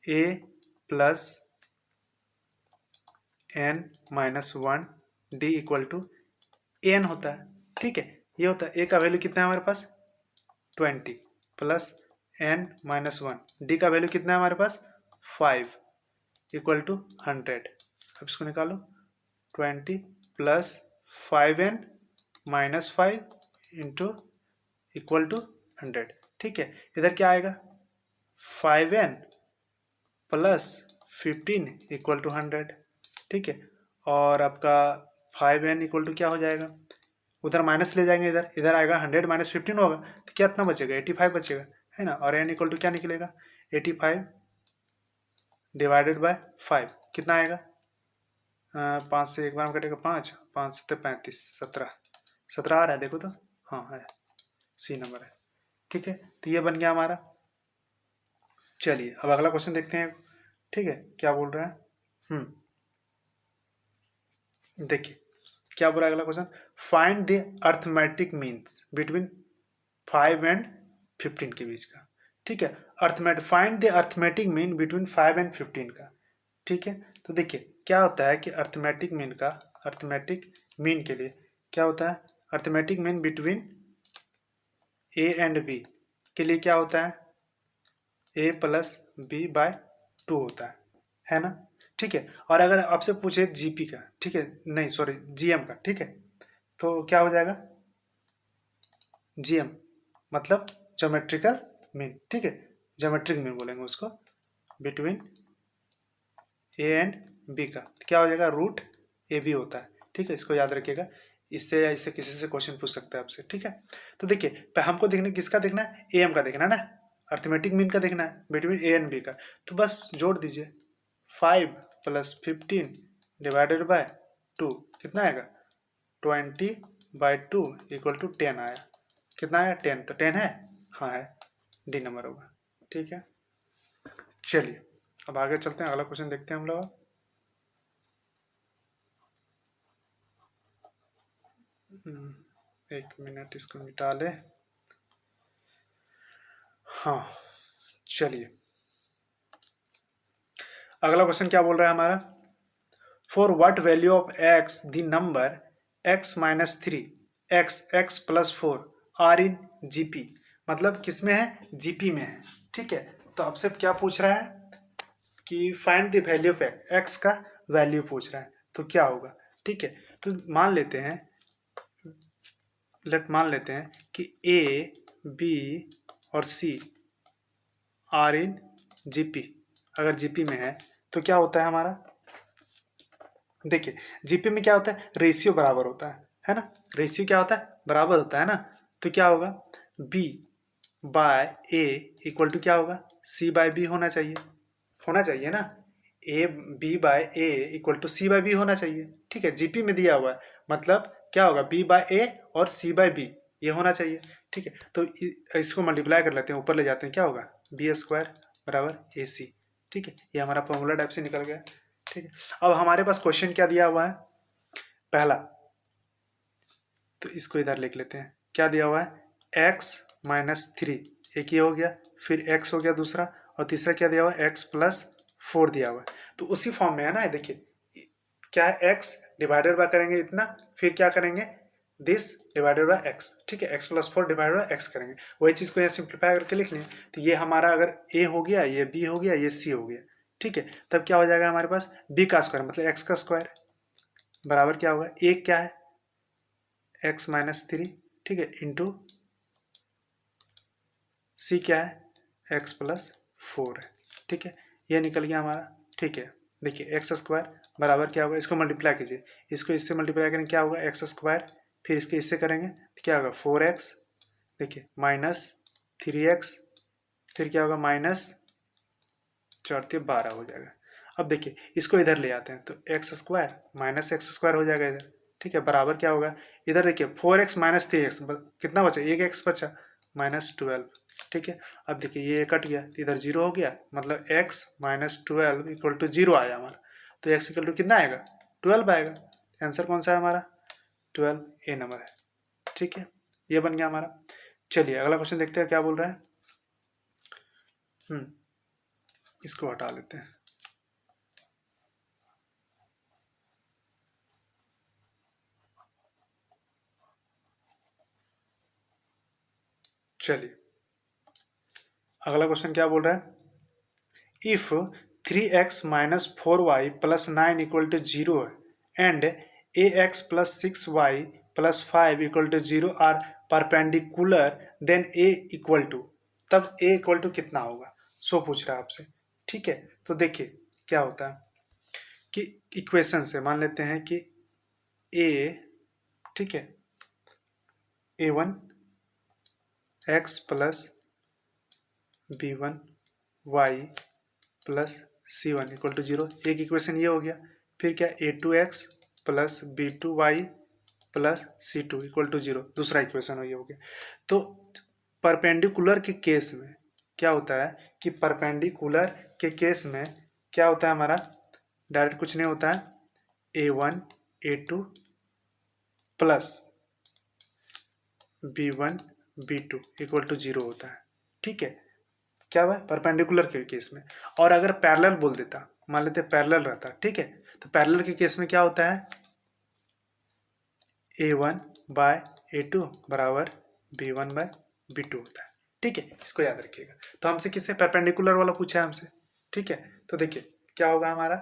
A plus N minus 1 D equal to N होता है। ठीक है, ये होता है, ए का वैल्यू कितना है हमारे पास 20 प्लस एन माइनस 1, डी का वैल्यू कितना है हमारे पास 5 इक्वल टू 100। अब इसको निकालो, 20 plus 5n minus 5 into equal to 100। ठीक है, इधर क्या आएगा 5n प्लस 15 इक्वल टू 100। ठीक है, और आपका 5n इक्वल टू क्या हो जाएगा, उधर माइनस ले जाएंगे, इधर इधर आएगा 100 माइनस 15 होगा, तो क्या इतना बचेगा 85 बचेगा, है ना, और n इक्वल टू क्या निकलेगा 85 डिवाइडेड बाय 5, कितना आएगा 5 से एक बार में कटेगा 5, 5 से 35, 17, 17 आ रहा है देखो तो, हाँ है, सी नंबर है। ठीक है, तो ये बन गया हमारा। चलिए अब अगला क्वेश्चन देखते हैं। ठीक है, क्या बोल रहा है, देखिए क्या बोल रहा है अगला question, find the arithmetic means between 5 and 15 के बीच का। ठीक है, arithmetic, find the arithmetic mean between 5 and 15 का। ठीक है, तो देखिए क्या होता है कि अर्थमेटिक मीन का, अर्थमेटिक मीन के लिए क्या होता है, arithmetic mean between a and b के लिए क्या होता है, ए प्लस बी बाय 2 होता है ना। ठीक है, और अगर आपसे पूछे जीपी का, ठीक है, नहीं सॉरी जीएम का, ठीक है, तो क्या हो जाएगा जीएम मतलब ज्योमेट्रिकल मीन। ठीक है, ज्योमेट्रिक मीन बोलेंगे उसको, बिटवीन ए एंड बी का क्या हो जाएगा रूट ए बी होता है। ठीक है, इसको याद रखिएगा, इससे या इससे किसी से क्वेश्चन पूछ सकता है आपसे। ठीक है, तो देखिए हमको देखना किसका देखना है, ए एम का देखना है ना, अर्थमेटिक मीन का देखना है बिटवीन ए एंड बी का, तो बस जोड़ दीजिए 5 प्लस 15 डिवाइडेड बाय 2, कितना आएगा 20/2 इक्वल टू 10 आया, कितना आया 10, तो 10 है, हाँ है, डी नंबर होगा। ठीक है, चलिए अब आगे चलते हैं, अगला क्वेश्चन देखते हैं हम लोग। एक मिनट इसको मिटा ले, हाँ, चलिए अगला क्वेश्चन क्या बोल रहा है हमारा, for what value of x the number x minus three x x plus four are in GP, मतलब किसमें है, जीपी में है। ठीक है, तो आपसे क्या पूछ रहा है कि find the value of x का वैल्यू पूछ रहा है, तो क्या होगा। ठीक है, तो मान लेते हैं कि ए बी और सी आर इन जीपी, अगर जीपी में है तो क्या होता है हमारा, देखिए जीपी में क्या होता है, रेशियो बराबर होता है ना, रेशियो क्या होता है, बराबर होता है ना। तो क्या होगा, b by a equal to क्या होगा, सी बाय बी होना चाहिए ना, a b by a equal to c by b होना चाहिए। ठीक है, जीपी में दिया हुआ है, मतलब क्या होगा, बी बाय ए और सी बाय बी, ये होना चाहिए। ठीक है, तो इसको मल्टीप्लाई कर लेते हैं, ऊपर ले जाते हैं, क्या होगा, बी स्क्वायर बराबर ए सी। ठीक है, ये हमारा फॉर्मूला टाइप से निकल गया। ठीक है, अब हमारे पास क्वेश्चन क्या दिया हुआ है, पहला, तो इसको इधर लिख लेते हैं, क्या दिया हुआ है, x माइनस थ्री, एक ये हो गया, फिर x हो गया दूसरा, और तीसरा क्या दिया हुआ है, x प्लस फोर दिया हुआ है। तो उसी फॉर्म में है ना, देखिए क्या है, x डिवाइडेड बाय करेंगे इतना, फिर क्या करेंगे, दिस डिवाइडेड बाय x। ठीक है, x plus four divided by x करेंगे, वही चीज़ को यहाँ सिंप्लीफाई करके लिख लें। तो ये हमारा अगर a हो गया, ये b हो गया, ये c हो गया। ठीक है, तब क्या हो जाएगा हमारे पास, b का स्क्वायर मतलब x का स्क्वायर बराबर क्या होगा, एक क्या है, एक्स माइनस थ्री, ठीक है, इंटू सी क्या है, एक्स प्लस फोर है। ठीक है, ये निकल गया हमारा। ठीक है, देखिए एक्स स्क्वायर बराबर क्या होगा, इसको मल्टीप्लाई कीजिए, इसको इससे मल्टीप्लाई करेंगे क्या होगा, एक्स स्क्वायर, फिर इसके इससे करेंगे तो क्या होगा, फोर एक्स, देखिए माइनस थ्री एक्स, फिर क्या होगा, माइनस चौथे 12 हो जाएगा। अब देखिए इसको इधर ले आते हैं, तो x square minus x square हो जाएगा इधर। ठीक है, बराबर क्या होगा, इधर देखिए four x minus three x, कितना बचा, एक एक्स बचा, माइनस ट्वेल्व। ठीक है, अब देखिए ये कट गया तो इधर जीरो हो गया, मतलब x minus twelve equal to zero आया हमारा। तो एक्स इक्वल टू कितना आएगा, ट्वेल्व आएगा। आंसर कौन सा है हमारा, ट्वेल्व ए नंबर है। ठीक है, ये बन गया हमारा। चलिए अगला क्वेश्चन देखते हैं क्या बोल रहा है। इसको हटा लेते हैं। चलिए अगला क्वेश्चन क्या बोल रहा है, if 3x minus four y plus nine equal to zero and a x plus six y plus five equal to zero are perpendicular then a equal to, तब ए इक्वल टू कितना होगा, सो पूछ रहा है आपसे। ठीक है, तो देखिए क्या होता है कि इक्वेशन से मान लेते हैं कि ए, ठीक है, ए one X plus B one Y plus C one equal to zero, एक इक्वेशन ये हो गया। फिर क्या, A two X plus B two Y plus C two equal to zero, दूसरा इक्वेशन ये हो गया। तो परपेंडिकुलर के केस में क्या होता है कि परपेंडिकुलर के केस में क्या होता है हमारा, डायरेक्ट कुछ नहीं होता है, ए one A two plus B one B two equal to zero होता है। ठीक है, क्या हुआ, परपेंडिकुलर के केस में। और अगर पैरेलल बोल देता, मान लेते पैरेलल रहता, ठीक है, तो पैरेलल के केस में क्या होता है, ए वन बाय ए टू बराबर b one by b two होता है। ठीक है, इसको याद रखिएगा। तो हमसे किससे, परपेंडिकुलर वाला पूछा है हमसे। ठीक है, तो देखिए क्या होगा हमारा,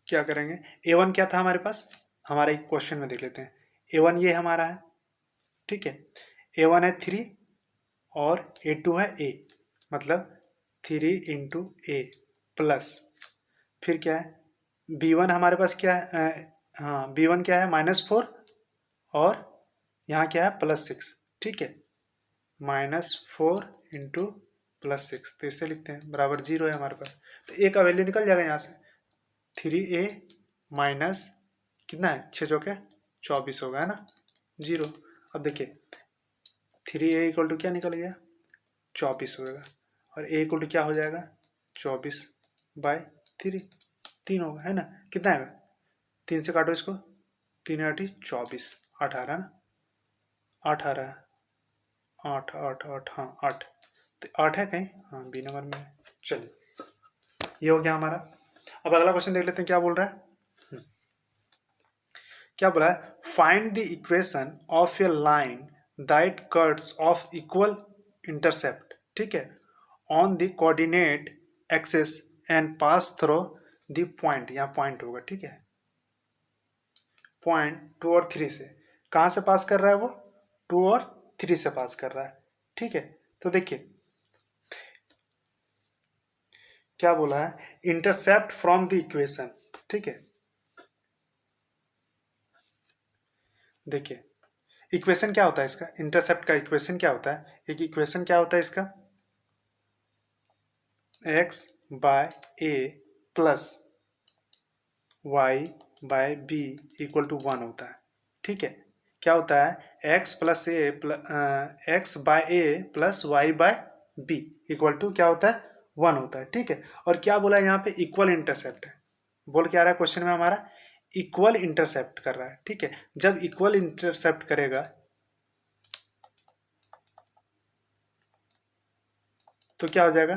क्या करेंगे, ए वन क्या था हमारे पास, हमारे एक क्वेश्चन में देख लेते हैं, ए वन ये हमारा है। ठीक है, ए वन है थ्री और ए टू है ए, मतलब थ्री इंटू ए प्लस, फिर क्या है, बी वन हमारे पास क्या है, हाँ बी वन क्या है, माइनस फोर, और यहाँ क्या है, प्लस सिक्स। ठीक है, minus four into plus six, तो इससे लिखते हैं बराबर जीरो है हमारे पास। तो ए का वैल्यू निकल जाएगा यहाँ से, थ्री ए माइनस कितना है, छः चौके 24 होगा, है ना, जीरो। अब देखिए थ्री ए इक्वल टू क्या निकल गया, 24 होगा, और ए इक्वल टू क्या हो जाएगा, 24 बाय थ्री, तीन होगा, है ना, कितना है, तीन से काटो इसको, तीन आठी 24, 18 ना, 18 8 8 8, हाँ 8, तो 8 है कहीं, हाँ बी नंबर में है। चलिए ये हो गया हमारा। अब अगला क्वेश्चन देख लेते हैं क्या बोल रहा है। क्या बोला है, find the equation of A line that cuts of equal intercept, ठीक है, on the coordinate axis and pass through the point, यहाँ पॉइंट होगा, ठीक है, पॉइंट 2 और 3 से। कहाँ से पास कर रहा है वो, 2 और 3 से पास कर रहा है, ठीक है। तो देखिए क्या बोला है, इंटरसेप्ट फ्रॉम द इक्वेशन, ठीक है। देखिए इक्वेशन क्या होता है इसका, इंटरसेप्ट का इक्वेशन क्या होता है, एक इक्वेशन क्या होता है इसका, x by a plus y by b equal to 1 होता है, ठीक है। क्या होता है, x plus a x by a plus y by b equal to क्या होता है, 1 होता है, ठीक है। और क्या बोला है यहाँ पे, इक्वल इंटरसेप्ट है, बोल क्या रहा है क्वेश्चन में हमारा, इक्वल इंटरसेप्ट कर रहा है, ठीक है। जब इक्वल इंटरसेप्ट करेगा तो क्या हो जाएगा,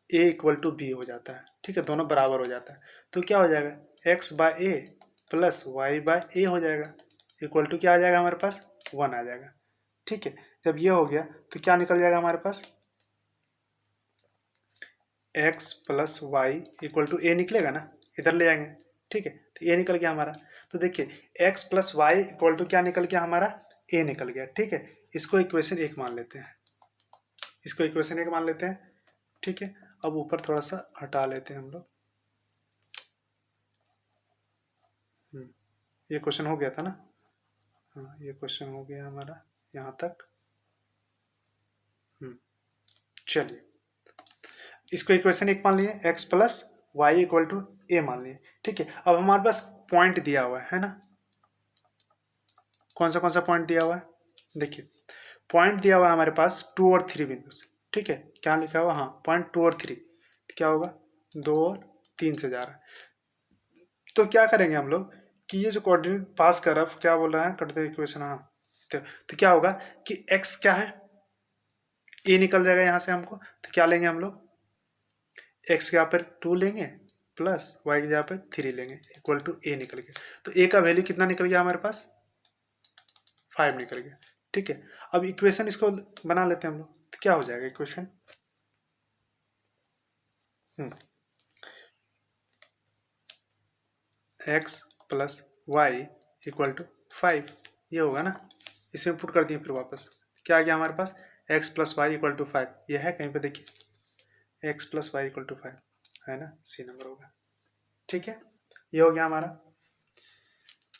a इक्वल टू बी हो जाता है, ठीक है, दोनों बराबर हो जाता है। तो क्या हो जाएगा, x by a plus y bye ए हो जाएगा, इक्वल टू क्या आ जाएगा हमारे पास, 1 आ जाएगा, ठीक है। जब ये हो गया तो क्या निकल जाएगा हमारे पास, x plus Y equal to A निकलेगा ना, इधर ले आएंगे, ठीक है। तो ये निकल गया हमारा। तो देखिए x plus Y equal to क्या निकल गया हमारा, a निकल गया, ठीक है। इसको इक्वेशन 1 मान लेते हैं, इसको इक्वेशन 1 मान लेते हैं, ठीक है। अब ऊपर थोड़ा सा हटा लेते हैं हम लोग, ये क्वेश्चन हो गया था ना, हाँ ये क्वेश्चन हो गया हमारा यहाँ तक। चलिए इसको इक्वेशन 1 मान लिए, x plus Y equal to A मान लिए, ठीक है। अब हमारे पास पॉइंट दिया हुआ है ना, कौन सा पॉइंट दिया हुआ है, देखिए पॉइंट दिया हुआ है हमारे पास 2 और 3 बिंदु से, ठीक है। क्या लिखा हुआ, हाँ पॉइंट 2 और 3, क्या होगा, 2 और 3 से जा रहा है। तो क्या करेंगे हम लोग कि ये जो कोऑर्डिनेट पास कर रहा है, क्या बोल रहा है, कट द इक्वेशन, हाँ। तो क्या होगा कि x क्या है, a निकल जाएगा यहाँ से हमको, तो क्या लेंगे हम लोग, x के यहाँ पर 2 लेंगे प्लस y के यहाँ पर 3 लेंगे इक्वल टू a निकल गया। तो a का वैल्यू कितना निकल गया हमारे पास, 5 निकल गया, ठीक है। अब इक्वेशन इसको बना लेते हैं हम लोग, तो क्या हो जाएगा equation, x plus Y equal to 5, ये होगा ना। इसमें पुट कर दिए फिर वापस, क्या आ गया हमारे पास, x plus Y equal to 5, ये है कहीं पे देखिए, x plus Y equal to 5 है ना, सी नंबर होगा, ठीक है। ये हो गया हमारा।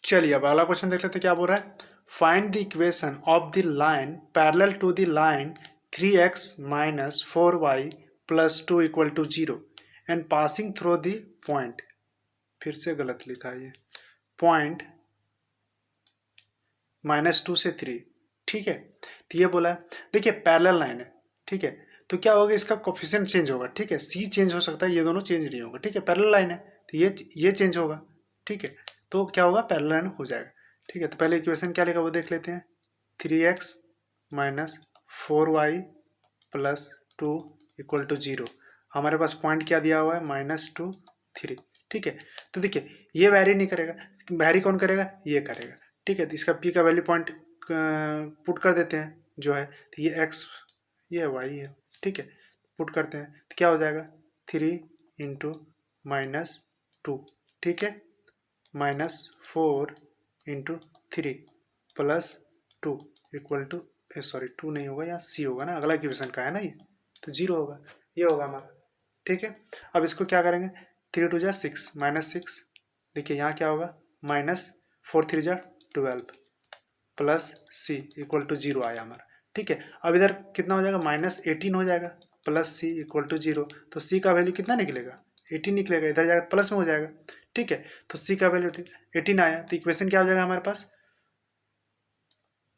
चलिए अब अगला क्वेश्चन देख लेते क्या बोल रहा है, find the equation of the line parallel to the line 3x minus 4y plus 2 equal to 0 and passing through the point, फिर से गलत लिखा है ये, पॉइंट -2 से 3, ठीक है। तो ये बोला है, देखिए पैरेलल लाइन है, ठीक है। तो क्या होगा, इसका कोफिशिएंट चेंज होगा, ठीक है, सी चेंज हो सकता है, ये दोनों चेंज नहीं होगा, ठीक है। पैरेलल लाइन है तो ये चेंज होगा, ठीक है। तो क्या होगा, पैरेलल लाइन हो जाएगा, ठीक है। तो पहले इक्वेशन क्या लिखा वो देख लेते हैं, 3x minus 4y plus 2 equal to 0, हमारे पास पॉइंट क्या दिया हुआ है, -2 3, ठीक है। तो देखिए ये वैरी नहीं करेगा, वैरी कौन करेगा, ये करेगा, ठीक है। तो इसका p का वैल्यू पॉइंट पुट कर देते हैं जो है, तो ये x ये y है, ठीक है। पुट करते हैं तो क्या हो जाएगा, 3 इंटू -2, ठीक है, -4 into 3 plus 2 equal to, sorry 2 नहीं होगा, यहाँ c होगा ना, अगला इक्वेशन का है ना ये, तो 0 होगा, ये होगा हमारा, ठीक है। अब इसको क्या करेंगे, 3 2 जा 6 -6, देखिए यहाँ क्या होगा, -4 3 जा 12 प्लस c इक्वल टू 0 आया हमारा, ठीक है। अब इधर कितना हो जाएगा, -18 हो जाएगा प्लस c इक्वल टू 0, तो c का वैल्यू कितना निकलेगा, 18 निकलेगा, इधर जाएगा प्लस में हो जाएगा, ठीक है। तो c का वैल्यू 18 आया, तो इक्वेशन क्या हो जाएगा हमारे पास,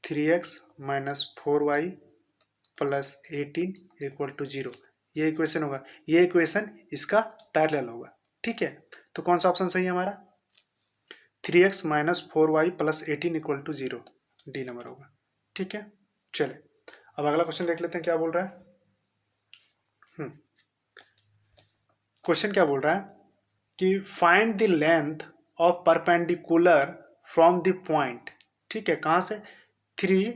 3x minus 4y plus 18 equal to 0, ये इक्वेशन होगा, ये इक्वेशन इसका पैरेलल होगा, ठीक है। तो कौन सा ऑप्शन सही है हमारा, 3x minus 4y plus 18 equal to 0, D number होगा, ठीक है। चले अब अगला क्वेश्चन देख लेते हैं क्या बोल रहा है। क्वेश्चन क्या बोल रहा है कि find the length of perpendicular from the point, ठीक है, कहाँ से, 3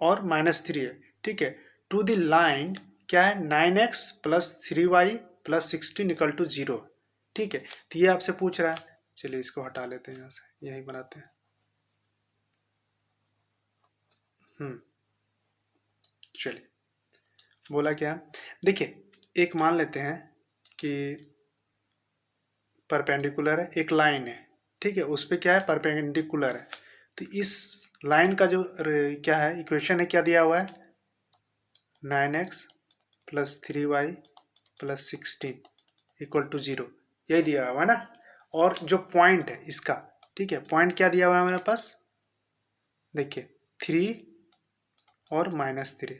और -3 है, ठीक है, टू द लाइन क्या है, 9x plus 3y plus 16 equal to 0, ठीक है। तो ये आपसे पूछ रहा है, चलिए इसको हटा लेते हैं यहाँ से, यही बनाते हैं। चलिए, बोला क्या, देखिए एक मान लेते हैं कि परपेंडिकुलर है, एक लाइन है, ठीक है, उस पर क्या है, परपेंडिकुलर है। तो इस लाइन का जो क्या है इक्वेशन है, क्या दिया हुआ है, 9x plus 3y plus 16 equal to 0, यही दिया हुआ है ना। और जो पॉइंट है इसका, ठीक है, पॉइंट क्या दिया हुआ है मेरे पास, देखिए 3 और -3,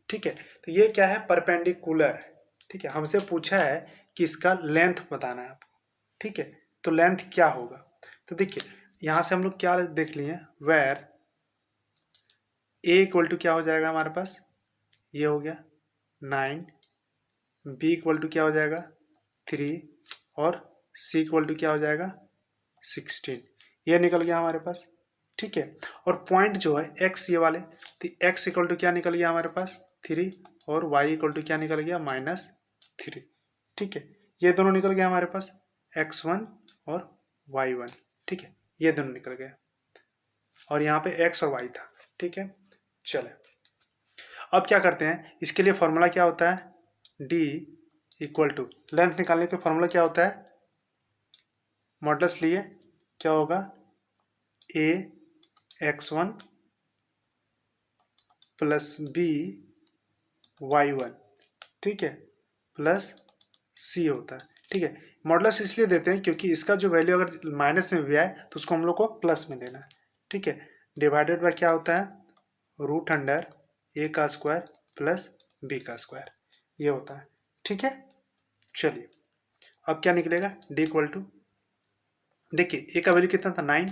ठीक है। तो ये क्या है, परपेंडिकुलर है, ठीक है। हमसे पूछा है कि इसका लेंथ बताना है आपको, ठीक है। तो लेंथ क्या होगा, तो देखिए यहां से हम लोग क्या देख लिए, वेर ए इक्वल टू क्या हो जाएगा हमारे पास, ये हो गया 9, बी इक्वल टू क्या हो जाएगा 3, और सी इक्वल टू क्या हो जाएगा 16, ये निकल गया हमारे पास, ठीक है। और पॉइंट जो है एक्स, ये वाले, तो एक्स इक्वल टू क्या निकल गया हमारे पास 3, और वाई इक्वल टू क्या निकल गया -3, ठीक है। ये दोनों निकल गया हमारे पास x1 और y1, ठीक है, ये दोनों निकल गए। और यहाँ पे x और y था, ठीक है। चले, अब क्या करते हैं, इसके लिए फॉर्मूला क्या होता है, d इक्वल टू, लेंथ निकालने का फॉर्मूला क्या होता है, मॉडुलस लिए क्या होगा, a x1 plus b y1, ठीक है, प्लस c होता है, ठीक है। मॉडुलस इसलिए देते हैं क्योंकि इसका जो वैल्यू अगर माइनस में भी आए तो उसको हम लोग को प्लस में देना है, ठीक है। डिवाइडेड बाय क्या होता है, रूट अंडर a का स्क्वायर प्लस b का स्क्वायर, ये होता है, ठीक है। चलिए, अब क्या निकलेगा, d इक्वल टू, देखिए a का वैल्यू कितना था 9,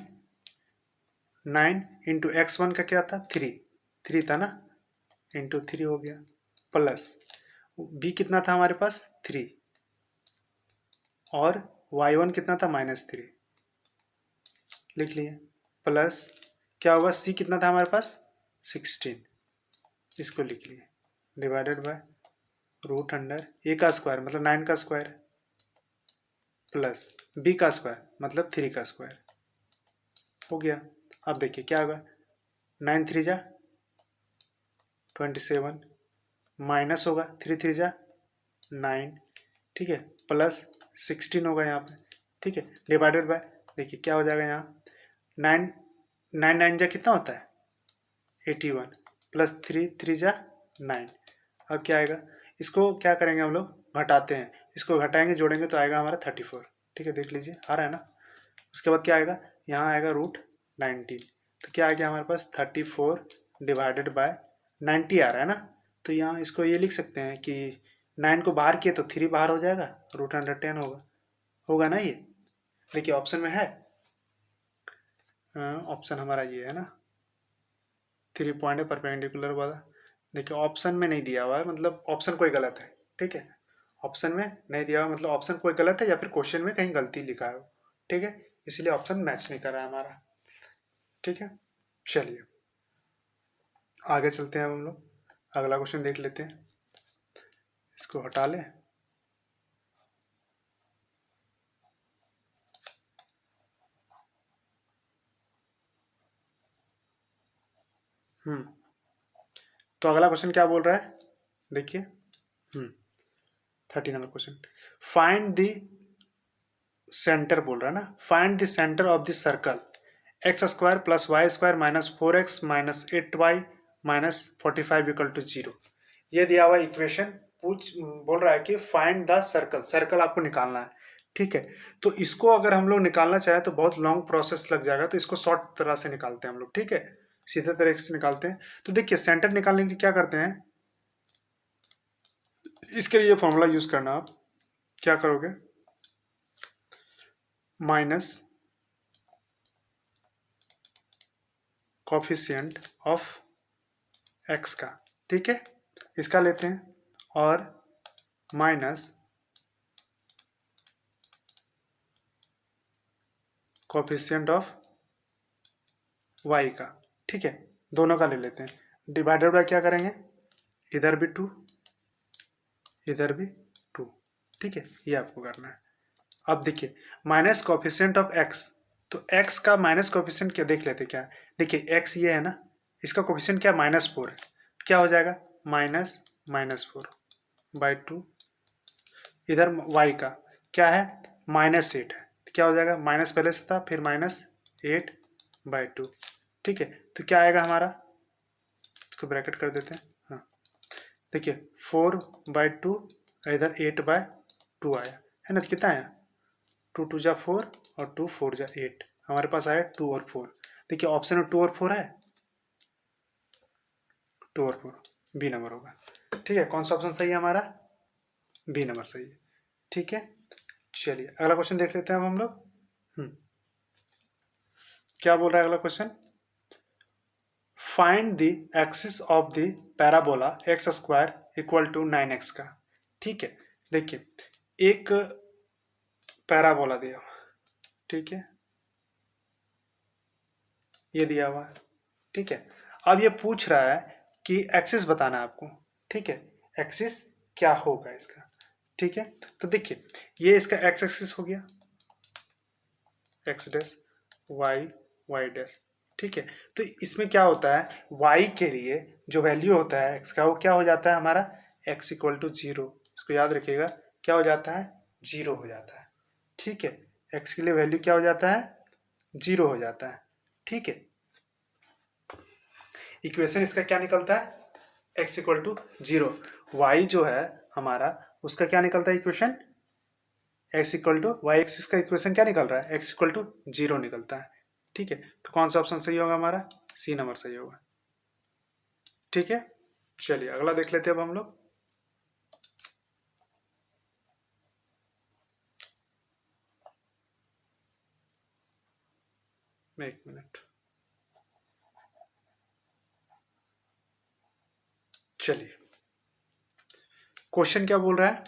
9 इंटू x1 का क्या था 3 था ना, इंटू 3 हो गया, प्लस b कितना था हमारे पास 3, और y1 कितना था -3, लिख लिए, प्लस क्या होगा, c कितना था हमारे पास 16, इसको लिख लिए, divided by root under a का स्क्वायर मतलब 9 का स्क्वायर प्लस b का स्क्वायर मतलब 3 का स्क्वायर, हो गया। अब देखिए क्या होगा, 9 3 जा 27, माइनस होगा 3 3 जा 9, ठीक है, प्लस 16 होगा यहाँ पे, ठीक है, डिवाइडेड बाय, देखिए क्या हो जाएगा यहाँ, 9 9 9 जा कितना होता है 81, प्लस 3 3 जा 9, अब क्या आएगा, इसको क्या करेंगे हम लोग, घटाते हैं, इसको घटाएंगे जोड़ेंगे तो आएगा हमारा 34, ठीक है, देख लीजिए आ रहा है ना। उसके बाद क्या आएगा, यहाँ आएगा रूट 19, तो क्या आ गया हमारे पास 34 डिवाइडेड बाय 90 आ रहा है ना। तो यहाँ इसको ये लिख सकते हैं कि 9 को बाहर किए तो 3 बाहर हो जाएगा, रूट अंडर 10 होगा, होगा ना ये। देखिए ऑप्शन में है, ऑप्शन हमारा ये है ना, 3 पॉइंट है परपेंडिकुलर वाला, देखिए ऑप्शन में नहीं दिया हुआ है, मतलब ऑप्शन कोई गलत है, ठीक है, ऑप्शन में नहीं दिया हुआ मतलब ऑप्शन कोई गलत है या फिर क्वेश्चन में कहीं गलती लिखा है, ठीक है, इसलिए ऑप्शन मैच नहीं कर रहा है हमारा, ठीक है। चलिए आगे चलते हैं, हम लोग अगला क्वेश्चन देख लेते हैं, इसको हटा लें। तो अगला क्वेश्चन क्या बोल रहा है, देखिए 30 number question, find the centre बोल रहा है ना, find the centre of the circle X square plus Y square -4x -8y -45 equal to 0, ये दिया हुआ इक्वेशन बोल रहा है कि फाइंड द सर्कल, सर्कल आपको निकालना है, ठीक है। तो इसको अगर हम लोग निकालना चाहे तो बहुत लॉन्ग प्रोसेस लग जाएगा, तो इसको शॉर्ट तरह से निकालते हैं हम लोग, ठीक है, सीधे तरीके से निकालते हैं। तो देखिए सेंटर निकालने के लिए क्या करते हैं, इसके लिए फॉर्मूला यूज करना, आप क्या करोगे, माइनस कोफिशिएंट ऑफ एक्स का, ठीक है, इसका लेते हैं और माइनस कोफिशिएंट ऑफ वाई का। ठीक है, दोनों का ले लेते हैं। डिवाइडेड बाय क्या करेंगे, इधर भी 2 इधर भी 2। ठीक है, ये आपको करना है। अब देखिए माइनस कोफिशिएंट ऑफ एक्स, तो एक्स का माइनस कोफिशिएंट क्या देख लेते क्या है। देखिए एक्स ये है ना, इसका कोफिशिएंट क्या -4 है, क्या हो जाएगा -4 बाई 2। इधर वाई का क्या है -8 है, तो क्या हो जाएगा माइनस पहले से था फिर -8 बाई 2। ठीक है, तो क्या आएगा हमारा, इसको ब्रैकेट कर देते हैं। हाँ देखिए 4/2 इधर 8/2 आया है ना, तो कितना आया 2 2 जा 4 और 2 4 जा 8, हमारे पास आया 2 और 4। देखिए ऑप्शन में 2 और 4 है, 2 और 4 बी नंबर होगा। ठीक है, कौन सा ऑप्शन सही है हमारा, बी नंबर सही है। ठीक है, चलिए अगला क्वेश्चन देख लेते हैं अब हम लोग। क्या बोल रहा है अगला question, find the axis of the parabola X square equal to 9x का। ठीक है, देखिए एक पैराबोला दिया हुआ, ठीक है, ये दिया हुआ है। ठीक है, अब ये पूछ रहा है कि एक्सिस बताना है आपको। ठीक है, एक्सिस क्या होगा इसका। ठीक है, तो देखिए ये इसका एक्स एक्सिस हो गया, X dash Y Y dash. ठीक है, तो इसमें क्या होता है y के लिए जो वैल्यू होता है x का वो क्या हो जाता है हमारा x इक्वल टू 0। इसको याद रखिएगा, क्या हो जाता है 0 हो जाता है। ठीक है, x के लिए वैल्यू क्या हो जाता है 0 हो जाता है। ठीक है, इक्वेशन इसका क्या निकलता है x इक्वल टू 0। y जो है हमारा उसका क्या निकलता है equation, x equal to Y axis का इक्वेशन क्या निकल रहा है x इक्वल टू 0 निकलता है। ठीक है, तो कौन सा ऑप्शन सही होगा हमारा, सी नंबर सही होगा। ठीक है, चलिए अगला देख लेते हैं अब हम लोग। एक मिनट, चलिए क्वेश्चन क्या बोल रहा है,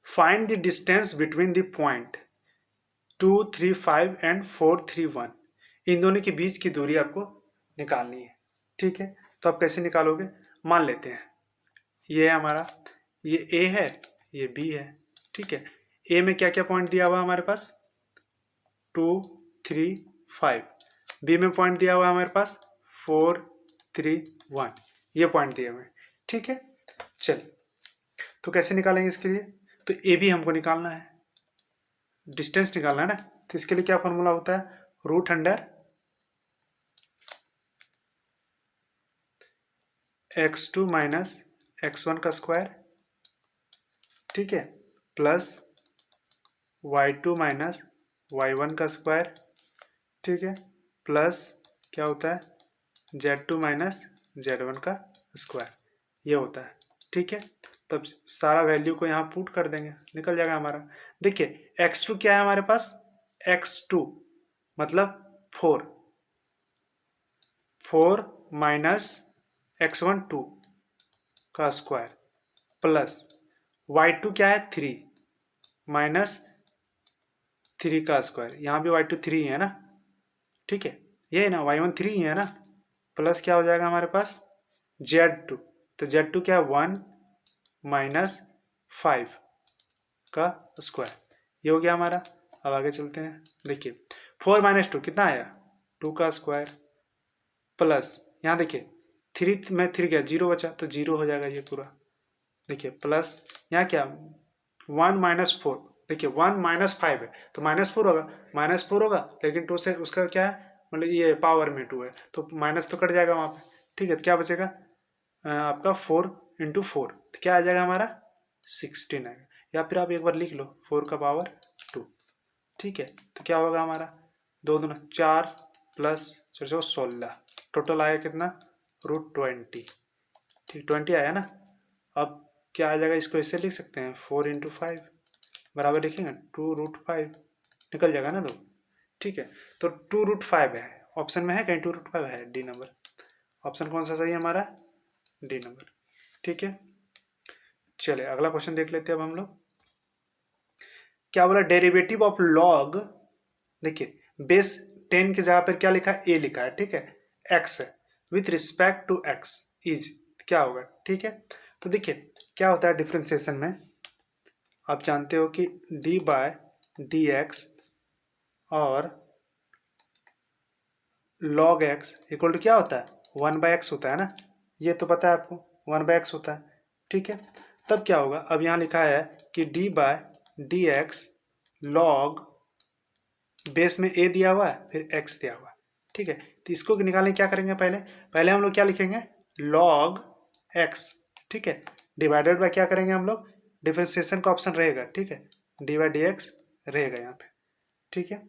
find the distance between the point 2 3 5 and 4 3 1। इन दोनों के बीच की दूरी आपको निकालनी है। ठीक है, तो आप कैसे निकालोगे, मान लेते हैं ये है हमारा, ये ए है ये बी है। ठीक है, ए में क्या क्या पॉइंट दिया हुआ है हमारे पास 2 3 5, बी में पॉइंट दिया हुआ है हमारे पास 4 3 1, ये पॉइंट दिए हुए हैं। ठीक है, चलिए तो कैसे निकालेंगे इसके लिए, तो ए बी हमको निकालना है, डिस्टेंस निकालना है ना, तो इसके लिए क्या फॉर्मूला होता है √अंडर x2 माइनस x1 का स्क्वायर। ठीक है, प्लस y2 माइनस y1 का स्क्वायर। ठीक है, प्लस क्या होता है z2 माइनस z1 का स्क्वायर, ये होता है। ठीक है, तब सारा वैल्यू को यहाँ पुट कर देंगे, निकल जाएगा हमारा। देखिए x2 क्या है हमारे पास, x2 मतलब 4 माइनस x1 2 का स्क्वायर, प्लस y2 क्या है 3 माइनस 3 का स्क्वायर, यहाँ भी y2 3 है ना। ठीक है, ये है ना y1 3 है ना, प्लस क्या हो जाएगा हमारे पास z2, तो z2 क्या है 1 माइनस 5 का स्क्वायर, ये हो गया हमारा। अब आगे चलते हैं, देखिए 4 माइनस 2 कितना आया 2 का स्क्वायर, प्लस यहाँ देखिए 3 में 3 गया 0 बचा तो 0 हो जाएगा ये पूरा। देखिए प्लस यहाँ क्या 1 माइनस 4, देखिए 1 माइनस 5 है तो -4 होगा, -4 होगा लेकिन 2 से उसका क्या है मतलब ये पावर में 2 है तो माइनस तो कट जाएगा वहाँ पे। ठीक है, तो क्या बचेगा आपका 4 × 4, तो क्या आ जाएगा हमारा 16 आएगा, या फिर आप एक बार लिख लो 4 का पावर 2। ठीक है, तो क्या होगा हमारा 2 दूना 4 प्लस 4 16, टोटल आया कितना √20। ठीक 20 आया ना। अब क्या आ जाएगा, इसको ऐसे लिख सकते हैं 4 × 5 बराबर लिखेंगे 2√5, निकल जाएगा ना 2। ठीक है, तो 2√5 है, ऑप्शन में है कहीं 2√5 है, डी नंबर ऑप्शन कौन सा सही है हमारा डी नंबर। ठीक है, चलिए अगला क्वेश्चन देख लेते हैं अब हम लोग। क्या बोला, डेरिवेटिव ऑफ लॉग, देखिए बेस 10 की जगह पर क्या लिखा है, ए लिखा है, ठीक है, एक्स है, with respect to X is क्या होगा, ठीक है। तो देखिए क्या होता है डिफ्रेंसिएशन में, आप जानते हो कि डी बाय डी एक्स और लॉग एक्स इक्वल टू क्या होता है, 1/x होता है ना, ये तो पता है आपको, 1/x होता है, ठीक है। तब क्या होगा, अब यहाँ लिखा है कि D by D X log, base में ए दिया हुआ है फिर एक्स दिया हुआ है, ठीक है। तो इसको निकालने क्या करेंगे, पहले पहले हम लोग क्या लिखेंगे, लॉग एक्स, ठीक है, डिवाइडेड बाय क्या करेंगे हम लोग, डिफरेंशिएशन का ऑप्शन रहेगा, ठीक है, डी बाई डी एक्स रहेगा यहाँ पे, ठीक है।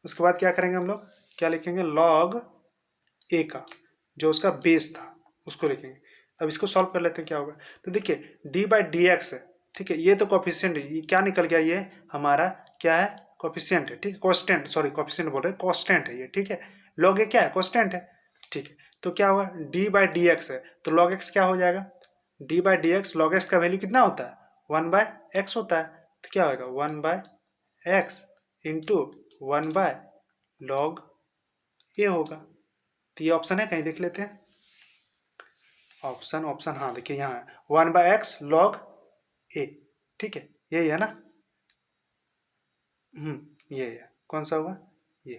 उसके बाद क्या करेंगे हम लोग, क्या लिखेंगे, लॉग ए का जो उसका बेस था उसको लिखेंगे। अब इसको सॉल्व कर लेते हैं क्या होगा। तो देखिए डी बाई डी एक्स है, ठीक है, ये तो कोफिशिएंट है, ये क्या निकल गया, ये हमारा क्या है, कोफिशिएंट है, ठीक है, कांस्टेंट, सॉरी कोफिशिएंट बोल रहे हैं, कांस्टेंट है ये, ठीक है। लॉग ए क्या है, कांस्टेंट है, ठीक है। तो क्या हुआ, डी बाई डी एक्स है तो लॉग एक्स क्या हो जाएगा, D by D X, log x का वैल्यू कितना होता है, 1/x होता है, तो क्या होगा 1/x इंटू 1/log ए होगा। तो ये ऑप्शन है, कहीं देख लेते हैं, ऑप्शन हाँ देखिए यहाँ है 1/x log ए, ठीक है, यही है ना, ये है, कौन सा होगा ये,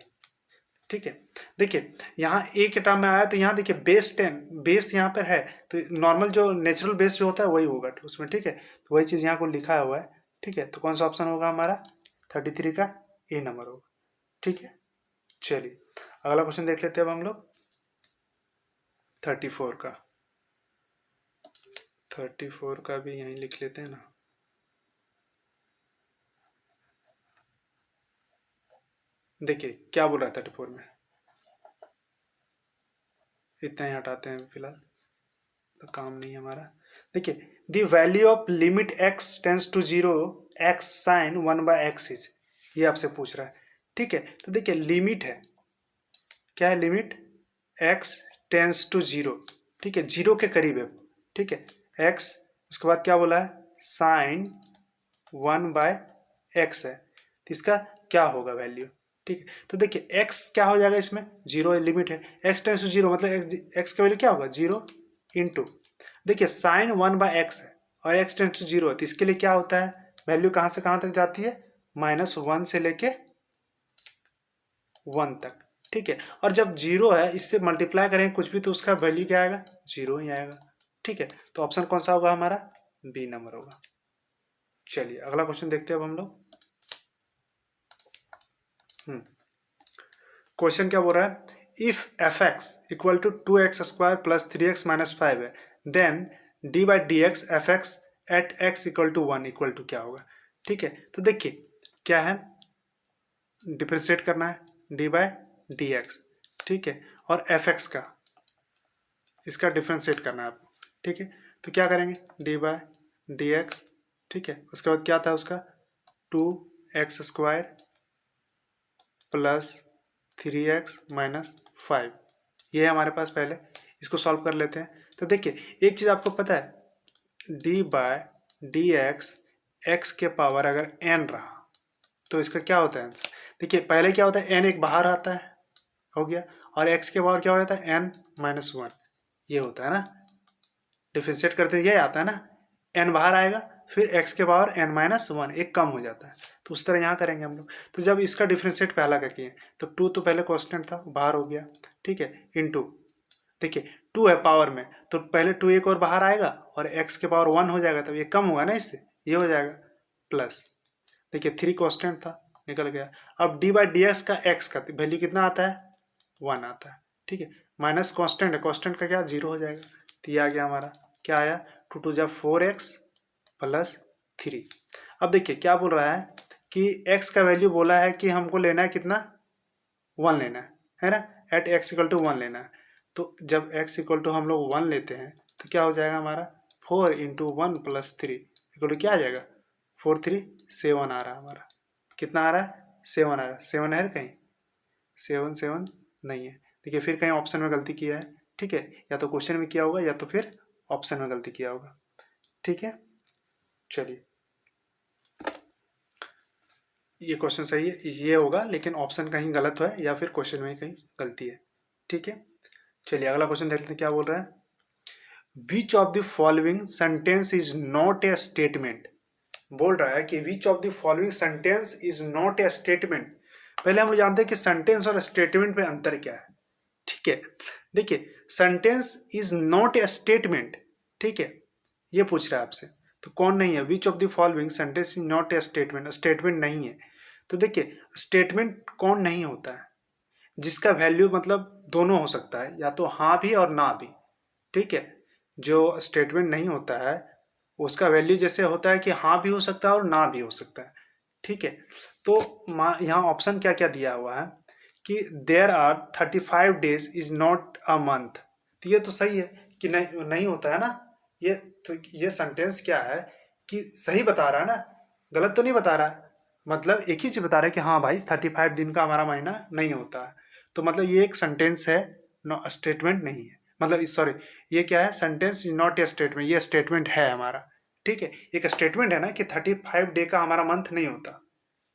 ठीक है। देखिए यहाँ ए के टर्म में आया तो यहाँ देखिए बेस 10, बेस यहाँ पर है तो नॉर्मल जो नेचुरल बेस जो होता है वही होगा उसमें, ठीक है, तो वही चीज़ यहाँ को लिखा हुआ है, ठीक है। तो कौन सा ऑप्शन होगा हमारा, 33 का ए नंबर होगा, ठीक है। चलिए अगला क्वेश्चन देख लेते हैं अब हम लोग, 34 का, 34 का भी यहीं लिख लेते हैं ना। देखिए क्या बोल रहा है 34 में, इतना ही हटाते हैं फिलहाल, तो काम नहीं है हमारा। देखिए the value of limit X tends to 0 X sine 1/x is, ये आपसे पूछ रहा है, ठीक है। तो देखिए लिमिट है, क्या है लिमिट, एक्स टेंस टू 0, ठीक है, 0 के करीब है, ठीक है, एक्स, उसके बाद क्या बोला है, साइन 1/x है, तो इसका क्या होगा वैल्यू, ठीक है। तो देखिए x क्या हो जाएगा, इसमें 0 लिमिट है, x टेंस टू 0 मतलब x का वैल्यू क्या होगा 0 इंटू, देखिए साइन 1/x है और x टेंस टू 0 है, तो इसके लिए क्या होता है, वैल्यू कहाँ से कहाँ तक जाती है, -1 से लेके 1 तक, ठीक है। और जब 0 है इससे मल्टीप्लाई करेंगे कुछ भी तो उसका वैल्यू क्या आएगा, 0 ही आएगा, ठीक है। तो ऑप्शन कौन सा होगा हमारा, बी नंबर होगा। चलिए अगला क्वेश्चन देखते हैं अब हम लोग। क्वेश्चन क्या बोल रहा है, if F x equal to 2x² plus 3x minus 5 है, then D by D X F X at X equal to 1 equal to क्या होगा, ठीक है। तो देखिए क्या है, डिफ्रेंशिएट करना है डी बाई डी एक्स, ठीक है, और एफ एक्स का इसका डिफ्रेंशिएट करना है आपको, ठीक है। तो क्या करेंगे डी बाई डी एक्स, ठीक है, उसके बाद क्या था उसका 2x² प्लस 3x माइनस 5, ये है हमारे पास, पहले इसको सॉल्व कर लेते हैं। तो देखिए एक चीज़ आपको पता है, D by D X X के पावर अगर n रहा तो इसका क्या होता है आंसर, देखिए पहले क्या होता है n एक बाहर आता है, हो गया, और x के पावर क्या हो जाता है n-1, ये होता है ना, डिफ्रेंशिएट करते ये आता है ना, n बाहर आएगा फिर x के पावर n-1 एक कम हो जाता है, तो उस तरह यहाँ करेंगे हम लोग। तो जब इसका डिफ्रेंशिएट पहला का किए तो 2 तो पहले कांस्टेंट था बाहर हो गया, ठीक है, इनटू, देखिए 2 है पावर में तो पहले 2 एक और बाहर आएगा और x के पावर 1 हो जाएगा, तब ये कम होगा ना इससे, ये हो जाएगा प्लस, देखिए 3 कांस्टेंट था निकल गया। अब डी बाई डी एक्स का x का वैल्यू कितना आता है 1 आता है, ठीक है, माइनस कांस्टेंट है, कांस्टेंट का क्या 0 हो जाएगा, तो ये आ गया हमारा, क्या आया 2 2 जा 4x प्लस 3। अब देखिए क्या बोल रहा है कि x का वैल्यू बोला है कि हमको लेना है कितना 1 लेना है ना, एट x इक्वल टू 1 लेना है। तो जब x इक्वल टू हम लोग 1 लेते हैं तो क्या हो जाएगा हमारा 4 इंटू 1 प्लस 3 इक्वल टू क्या आ जाएगा 4 3 7 आ रहा है हमारा, कितना आ रहा है 7 आ रहा है, 7 है कहीं 7 7 नहीं है, देखिए फिर कहीं ऑप्शन में गलती किया है, ठीक है, या तो क्वेश्चन में किया होगा या तो फिर ऑप्शन में गलती किया होगा। ठीक है, चलिए ये क्वेश्चन सही है, ये होगा, लेकिन ऑप्शन कहीं गलत है या फिर क्वेश्चन में कहीं गलती है। ठीक है, चलिए अगला क्वेश्चन देखते हैं क्या बोल रहा है। Which of the following sentence is not a statement. बोल रहा है कि विच of the following sentence is not a statement. पहले हम लोग जानते हैं कि सेंटेंस और स्टेटमेंट में अंतर क्या है। ठीक है, देखिए sentence is not a statement, ठीक है, ये पूछ रहा है आपसे, तो कौन नहीं है, which of the following sentence is not a statement, statement नहीं है। तो देखिए स्टेटमेंट कौन नहीं होता है, जिसका वैल्यू मतलब दोनों हो सकता है, या तो हाँ भी और ना भी। ठीक है, जो स्टेटमेंट नहीं होता है उसका वैल्यू जैसे होता है कि हाँ भी हो सकता है और ना भी हो सकता है। ठीक है, तो यहाँ ऑप्शन क्या क्या दिया हुआ है कि there are 35 days is not a month. तो ये तो सही है कि नहीं नहीं होता है ना, ये तो ये सेंटेंस क्या है कि सही बता रहा है ना, गलत तो नहीं बता रहा है। मतलब एक ही चीज बता रहा है कि हाँ भाई 35 दिन का हमारा महीना नहीं होता है। तो मतलब ये एक सेंटेंस है, स्टेटमेंट नहीं है। मतलब सॉरी, ये क्या है, sentence is not a statement, ये स्टेटमेंट है हमारा। ठीक है, एक स्टेटमेंट है ना कि 35 डे का हमारा मंथ नहीं होता।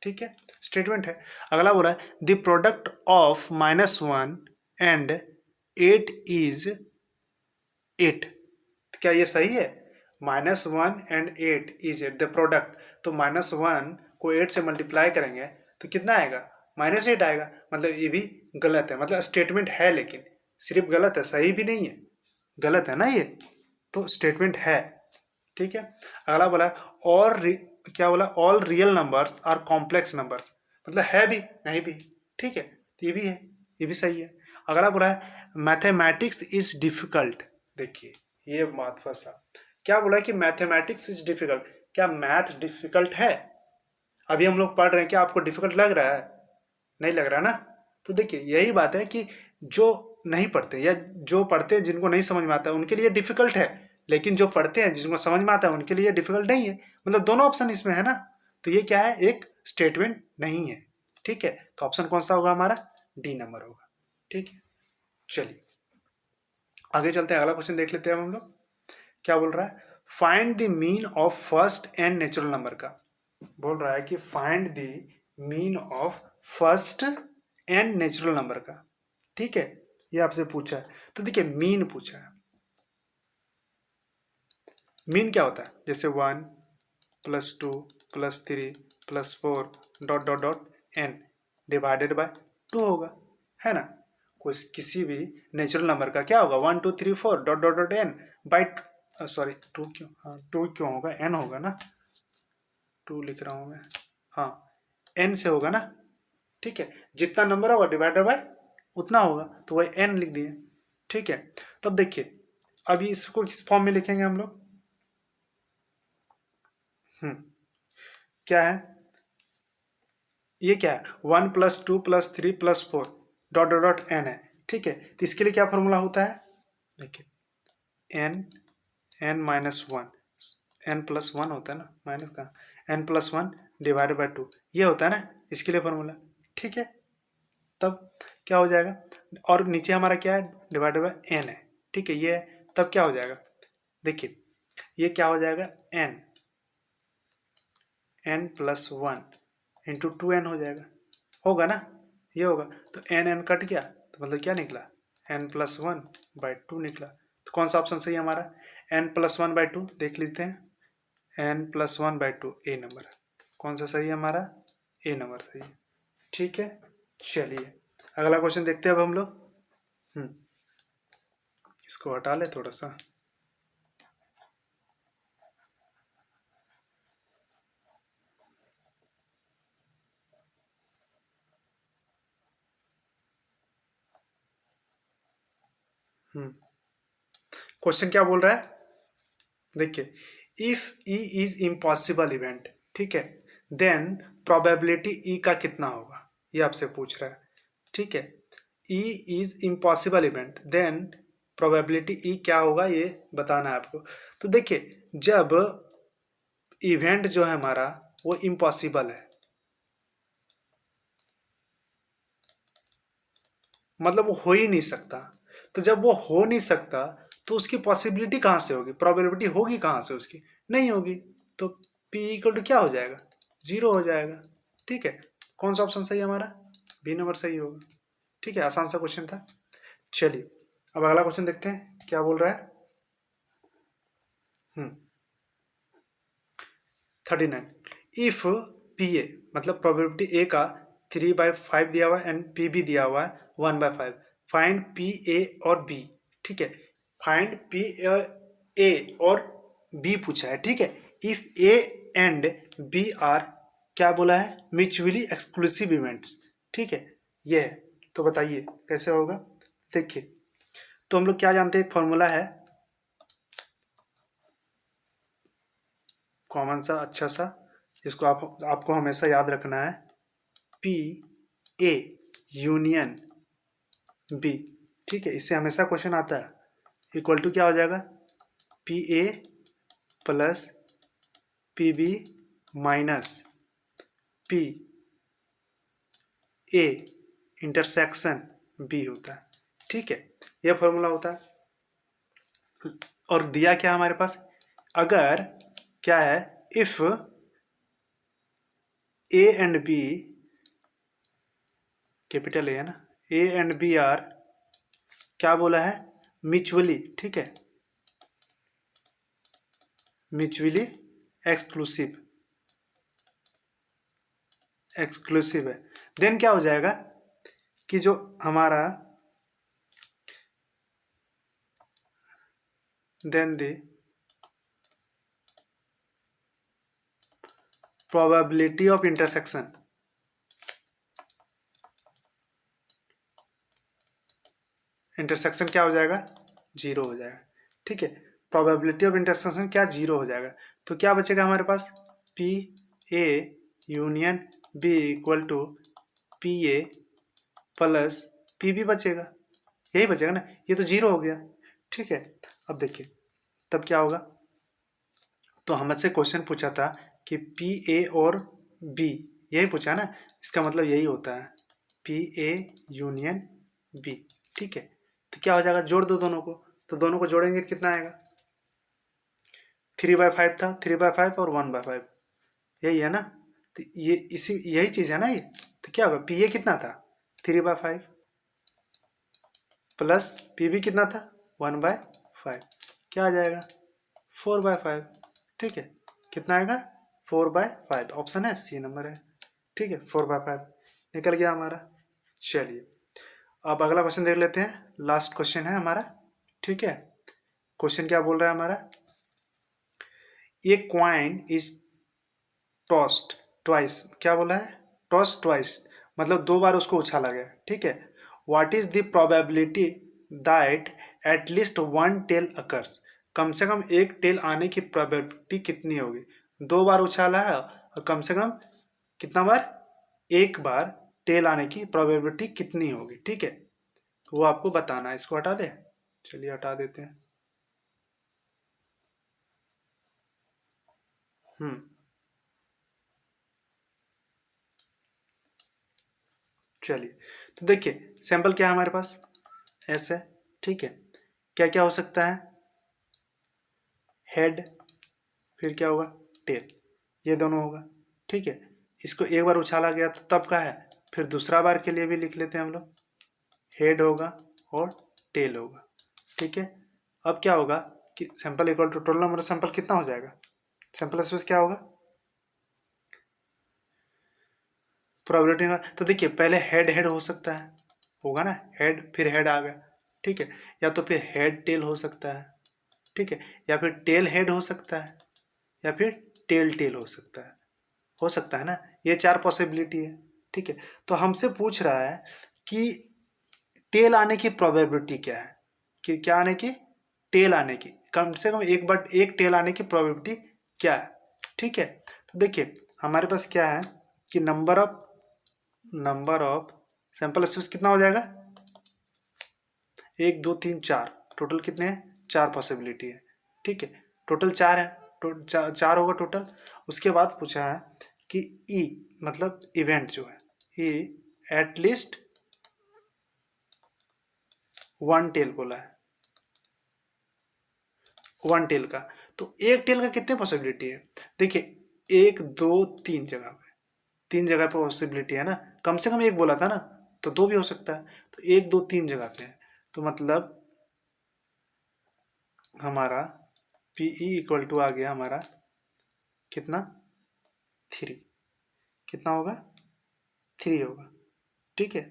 ठीक है, स्टेटमेंट है। अगला बोला है the product of -1 and 8 is 8। क्या ये सही है, -1 एंड 8 इज 8 द प्रोडक्ट। तो -1 को 8 से मल्टीप्लाई करेंगे तो कितना आएगा, -8 आएगा। मतलब ये भी गलत है, मतलब स्टेटमेंट है लेकिन सिर्फ गलत है, सही भी नहीं है, गलत है ना ये, तो स्टेटमेंट है। ठीक है, अगला बोला और क्या बोला, all real numbers are complex numbers, मतलब है भी नहीं भी। ठीक है, तो ये भी है, ये भी सही है। अगला बोला है मैथमेटिक्स इज डिफिकल्ट। देखिए ये बात फंसा, क्या बोला कि मैथमेटिक्स इज डिफिकल्ट, क्या मैथ डिफिकल्ट है। अभी हम लोग पढ़ रहे हैं, क्या आपको डिफिकल्ट लग रहा है, नहीं लग रहा ना। तो देखिए यही बात है कि जो नहीं पढ़ते या जो पढ़ते हैं जिनको नहीं समझ में आता है उनके लिए डिफिकल्ट है, लेकिन जो पढ़ते हैं जिनको समझ में आता है उनके लिए डिफिकल्ट नहीं है। मतलब दोनों ऑप्शन इसमें है ना, तो ये क्या है, एक स्टेटमेंट नहीं है। ठीक है, तो ऑप्शन कौन सा होगा हमारा, डी नंबर होगा। ठीक है, चलिए आगे चलते हैं, अगला क्वेश्चन देख लेते हैं हम लोग क्या बोल रहा है। Find the mean of first and natural number का। बोल रहा है कि find the mean of first and natural number का। ठीक है, ये आपसे पूछा है, तो देखिए मीन पूछा है। मीन क्या होता है, जैसे 1 + 2 + 3 + 4 dot dot dot n divided by 2 होगा, है ना। कोई किसी भी नेचुरल नंबर का क्या होगा, 1 2 3 4 dot dot dot n by, sorry 2 क्यों, हाँ 2 क्यों होगा, n होगा ना, 2 लिख रहा हूँ मैं, हाँ n से होगा ना। ठीक है, जितना नंबर होगा डिवाइडेड बाय उतना होगा, तो वही n लिख दिए। ठीक है, तब देखिए अभी इसको किस फॉर्म में लिखेंगे हम लोग, क्या है, ये क्या है, 1 + 2 + 3 + 4 डॉट डॉट डॉट n है। ठीक है, तो इसके लिए क्या फॉर्मूला होता है, देखिए n n-1, n+1 होता है ना, माइनस का n+1 डिवाइडेड बाय 2, ये होता है ना इसके लिए फॉर्मूला। ठीक है, तब क्या हो जाएगा, और नीचे हमारा क्या है, डिवाइडेड बाय n है। ठीक है, ये है, तब क्या हो जाएगा, देखिए ये क्या हो जाएगा, n+1 इंटू 2n हो जाएगा, होगा ना, ये होगा। तो n कट गया, तो मतलब क्या निकला, n+1/2 निकला। तो कौन सा ऑप्शन सही है हमारा, n+1/2, देख लेते हैं, n+1/2 ए नंबर है। कौन सा सही है हमारा, ए नंबर सही है। ठीक है, चलिए अगला क्वेश्चन देखते हैं अब हम लोग। इसको हटा ले थोड़ा सा। क्वेश्चन क्या बोल रहा है, देखिए if E is impossible event, ठीक है, देन प्रोबेबिलिटी ई का कितना होगा, ये आपसे पूछ रहा है। ठीक है, E is impossible event, then probability E क्या होगा ये बताना है आपको। तो देखिए जब इवेंट जो है हमारा वो इम्पॉसिबल है, मतलब वो हो ही नहीं सकता, तो जब वो हो नहीं सकता तो उसकी पॉसिबिलिटी कहाँ से होगी, प्रोबेबिलिटी होगी कहाँ से उसकी, नहीं होगी। तो P इक्वल टू क्या हो जाएगा, 0 हो जाएगा। ठीक है, कौन सा ऑप्शन सही है हमारा, बी नंबर सही होगा। ठीक है, आसान सा क्वेश्चन था। चलिए अब अगला क्वेश्चन देखते हैं क्या बोल रहा है। 39, इफ पी ए मतलब प्रोबेबिलिटी ए का 3/5 दिया हुआ है एंड पी भी दिया हुआ है 1/5, फाइंड पी ए और बी। ठीक है, फाइंड पी ए और बी पूछा है। ठीक है, if A and B are क्या बोला है, म्यूचुअली एक्सक्लूसिव इवेंट्स। ठीक है, ये है। तो बताइए कैसे होगा। देखिए, तो हम लोग क्या जानते हैं, एक फॉर्मूला है कॉमन सा अच्छा सा, जिसको आपको हमेशा याद रखना है, पी ए यूनियन बी। ठीक है, इससे हमेशा क्वेश्चन आता है, इक्वल टू क्या हो जाएगा, P A plus P B minus P A intersection B होता है। ठीक है, यह फॉर्मूला होता है। और दिया क्या हमारे पास, अगर क्या है, if A and B, capital A है ना, ए एंड बी आर क्या बोला है, म्यूचुअली। ठीक है, म्यूचुअली एक्सक्लूसिव, एक्सक्लूसिव है। देन क्या हो जाएगा कि जो हमारा then the probability of intersection, intersection क्या हो जाएगा, 0 हो जाएगा। ठीक है, प्रोबेबिलिटी ऑफ इंटरसेक्शन क्या, 0 हो जाएगा। तो क्या बचेगा हमारे पास, P A union B equal to P A plus P B बचेगा, यही बचेगा ना, ये तो 0 हो गया। ठीक है, अब देखिए तब क्या होगा, तो हमसे क्वेश्चन पूछा था कि पी ए और बी, यही पूछा ना, इसका मतलब यही होता है, पी ए यूनियन बी। ठीक है, तो क्या हो जाएगा, जोड़ दो दोनों को, तो दोनों को जोड़ेंगे तो कितना आएगा, 3/5 था, 3/5 और 1/5, यही है ना। तो ये इसी यही चीज़ है ना ये। तो क्या होगा, पी ए कितना था, 3/5 प्लस पी बी कितना था, 1/5, क्या आ जाएगा, 4/5। ठीक है, कितना आएगा, 4/5, ऑप्शन है सी नंबर है। ठीक है, 4/5 निकल गया हमारा। चलिए अब अगला क्वेश्चन देख लेते हैं, लास्ट क्वेश्चन है हमारा। ठीक है, क्वेश्चन क्या बोल रहा है हमारा, ए क्वाइन इज टॉस्ड ट्वाइस, क्या बोला है, टॉस्ड ट्वाइस मतलब 2 बार उसको उछाला गया। ठीक है, what is the probability that at least one tail occurs, कम से कम एक टेल आने की प्रोबेबिलिटी कितनी होगी, 2 बार उछाला है और कम से कम कितना बार, एक बार टेल आने की प्रोबेबिलिटी कितनी होगी। ठीक है, वो आपको बताना है। इसको हटा दे, चलिए हटा देते हैं। हम्म चलिए, तो देखिए सैंपल क्या है हमारे पास, ऐसे। ठीक है, क्या क्या हो सकता है, हेड, फिर क्या होगा, टेल, ये दोनों होगा। ठीक है, इसको एक बार उछाला गया तो तब का है, फिर दूसरा बार के लिए भी लिख लेते हैं हम लोग, हेड होगा और टेल होगा। ठीक है, अब क्या होगा कि sample equal to total number of sample कितना हो जाएगा, सैंपल स्पेस क्या होगा, प्रोबेबिलिटी। तो देखिए पहले हेड हेड हो सकता है, होगा ना, हेड फिर हेड आ गया। ठीक है, या तो फिर हेड टेल हो सकता है। ठीक है, या फिर टेल हेड हो सकता है, या फिर टेल टेल हो सकता है ना, ये 4 पॉसिबिलिटी है। ठीक है, तो हमसे पूछ रहा है कि टेल आने की प्रोबेबिलिटी क्या है, कि क्या आने की, टेल आने की, कम से कम एक बार एक टेल आने की प्रोबेबिलिटी क्या है। ठीक है, तो देखिए हमारे पास क्या है कि नंबर ऑफ सैंपल स्पेस कितना हो जाएगा, 1 2 3 4, टोटल कितने हैं, 4 पॉसिबिलिटी है। ठीक है, टोटल 4 है, चार होगा टोटल। उसके बाद पूछा है कि ई मतलब इवेंट जो है, ई एट लीस्ट वन टेल बोला है। वन टेल का। तो एक टेल का कितने पॉसिबिलिटी है? देखिए 1 2 3 जगह पे, 3 जगह पे पॉसिबिलिटी है ना, कम से कम एक बोला था ना, तो 2 भी हो सकता है। तो 1 2 3 जगह पे है, तो मतलब हमारा PE इक्वल टू आ गया हमारा कितना, 3। कितना होगा? 3 होगा। ठीक है,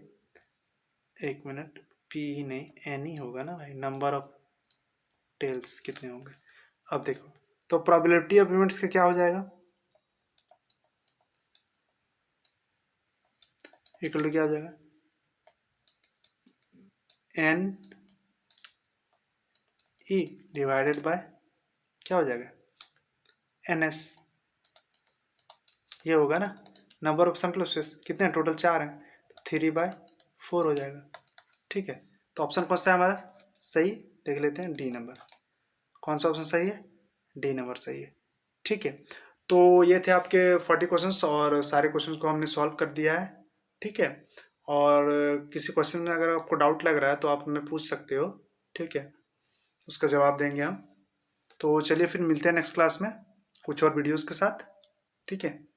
एक मिनट, PE नहीं N ही होगा ना भाई, नंबर ऑफ टेल्स कितने होंगे। अब देखो, तो प्रोबेबिलिटी ऑफ इवेंट्स का क्या हो जाएगा, इक्वल टू क्या हो जाएगा, NE डिवाइडेड बाय क्या हो जाएगा, NS। ये होगा ना, नंबर ऑफ सैम्पल्स कितने हैं, टोटल 4 हैं, तो 3/4 हो जाएगा। ठीक है, तो ऑप्शन कौन सा है हमारा सही, देख लेते हैं, डी नंबर। कौन सा ऑप्शन सही है? डी नंबर सही है। ठीक है, तो ये थे आपके 40 क्वेश्चंस और सारे क्वेश्चंस को हमने सॉल्व कर दिया है। ठीक है, और किसी क्वेश्चन में अगर आपको डाउट लग रहा है तो आप हमें पूछ सकते हो। ठीक है, उसका जवाब देंगे हम। तो चलिए फिर मिलते हैं नेक्स्ट क्लास में कुछ और वीडियोस के साथ। ठीक है।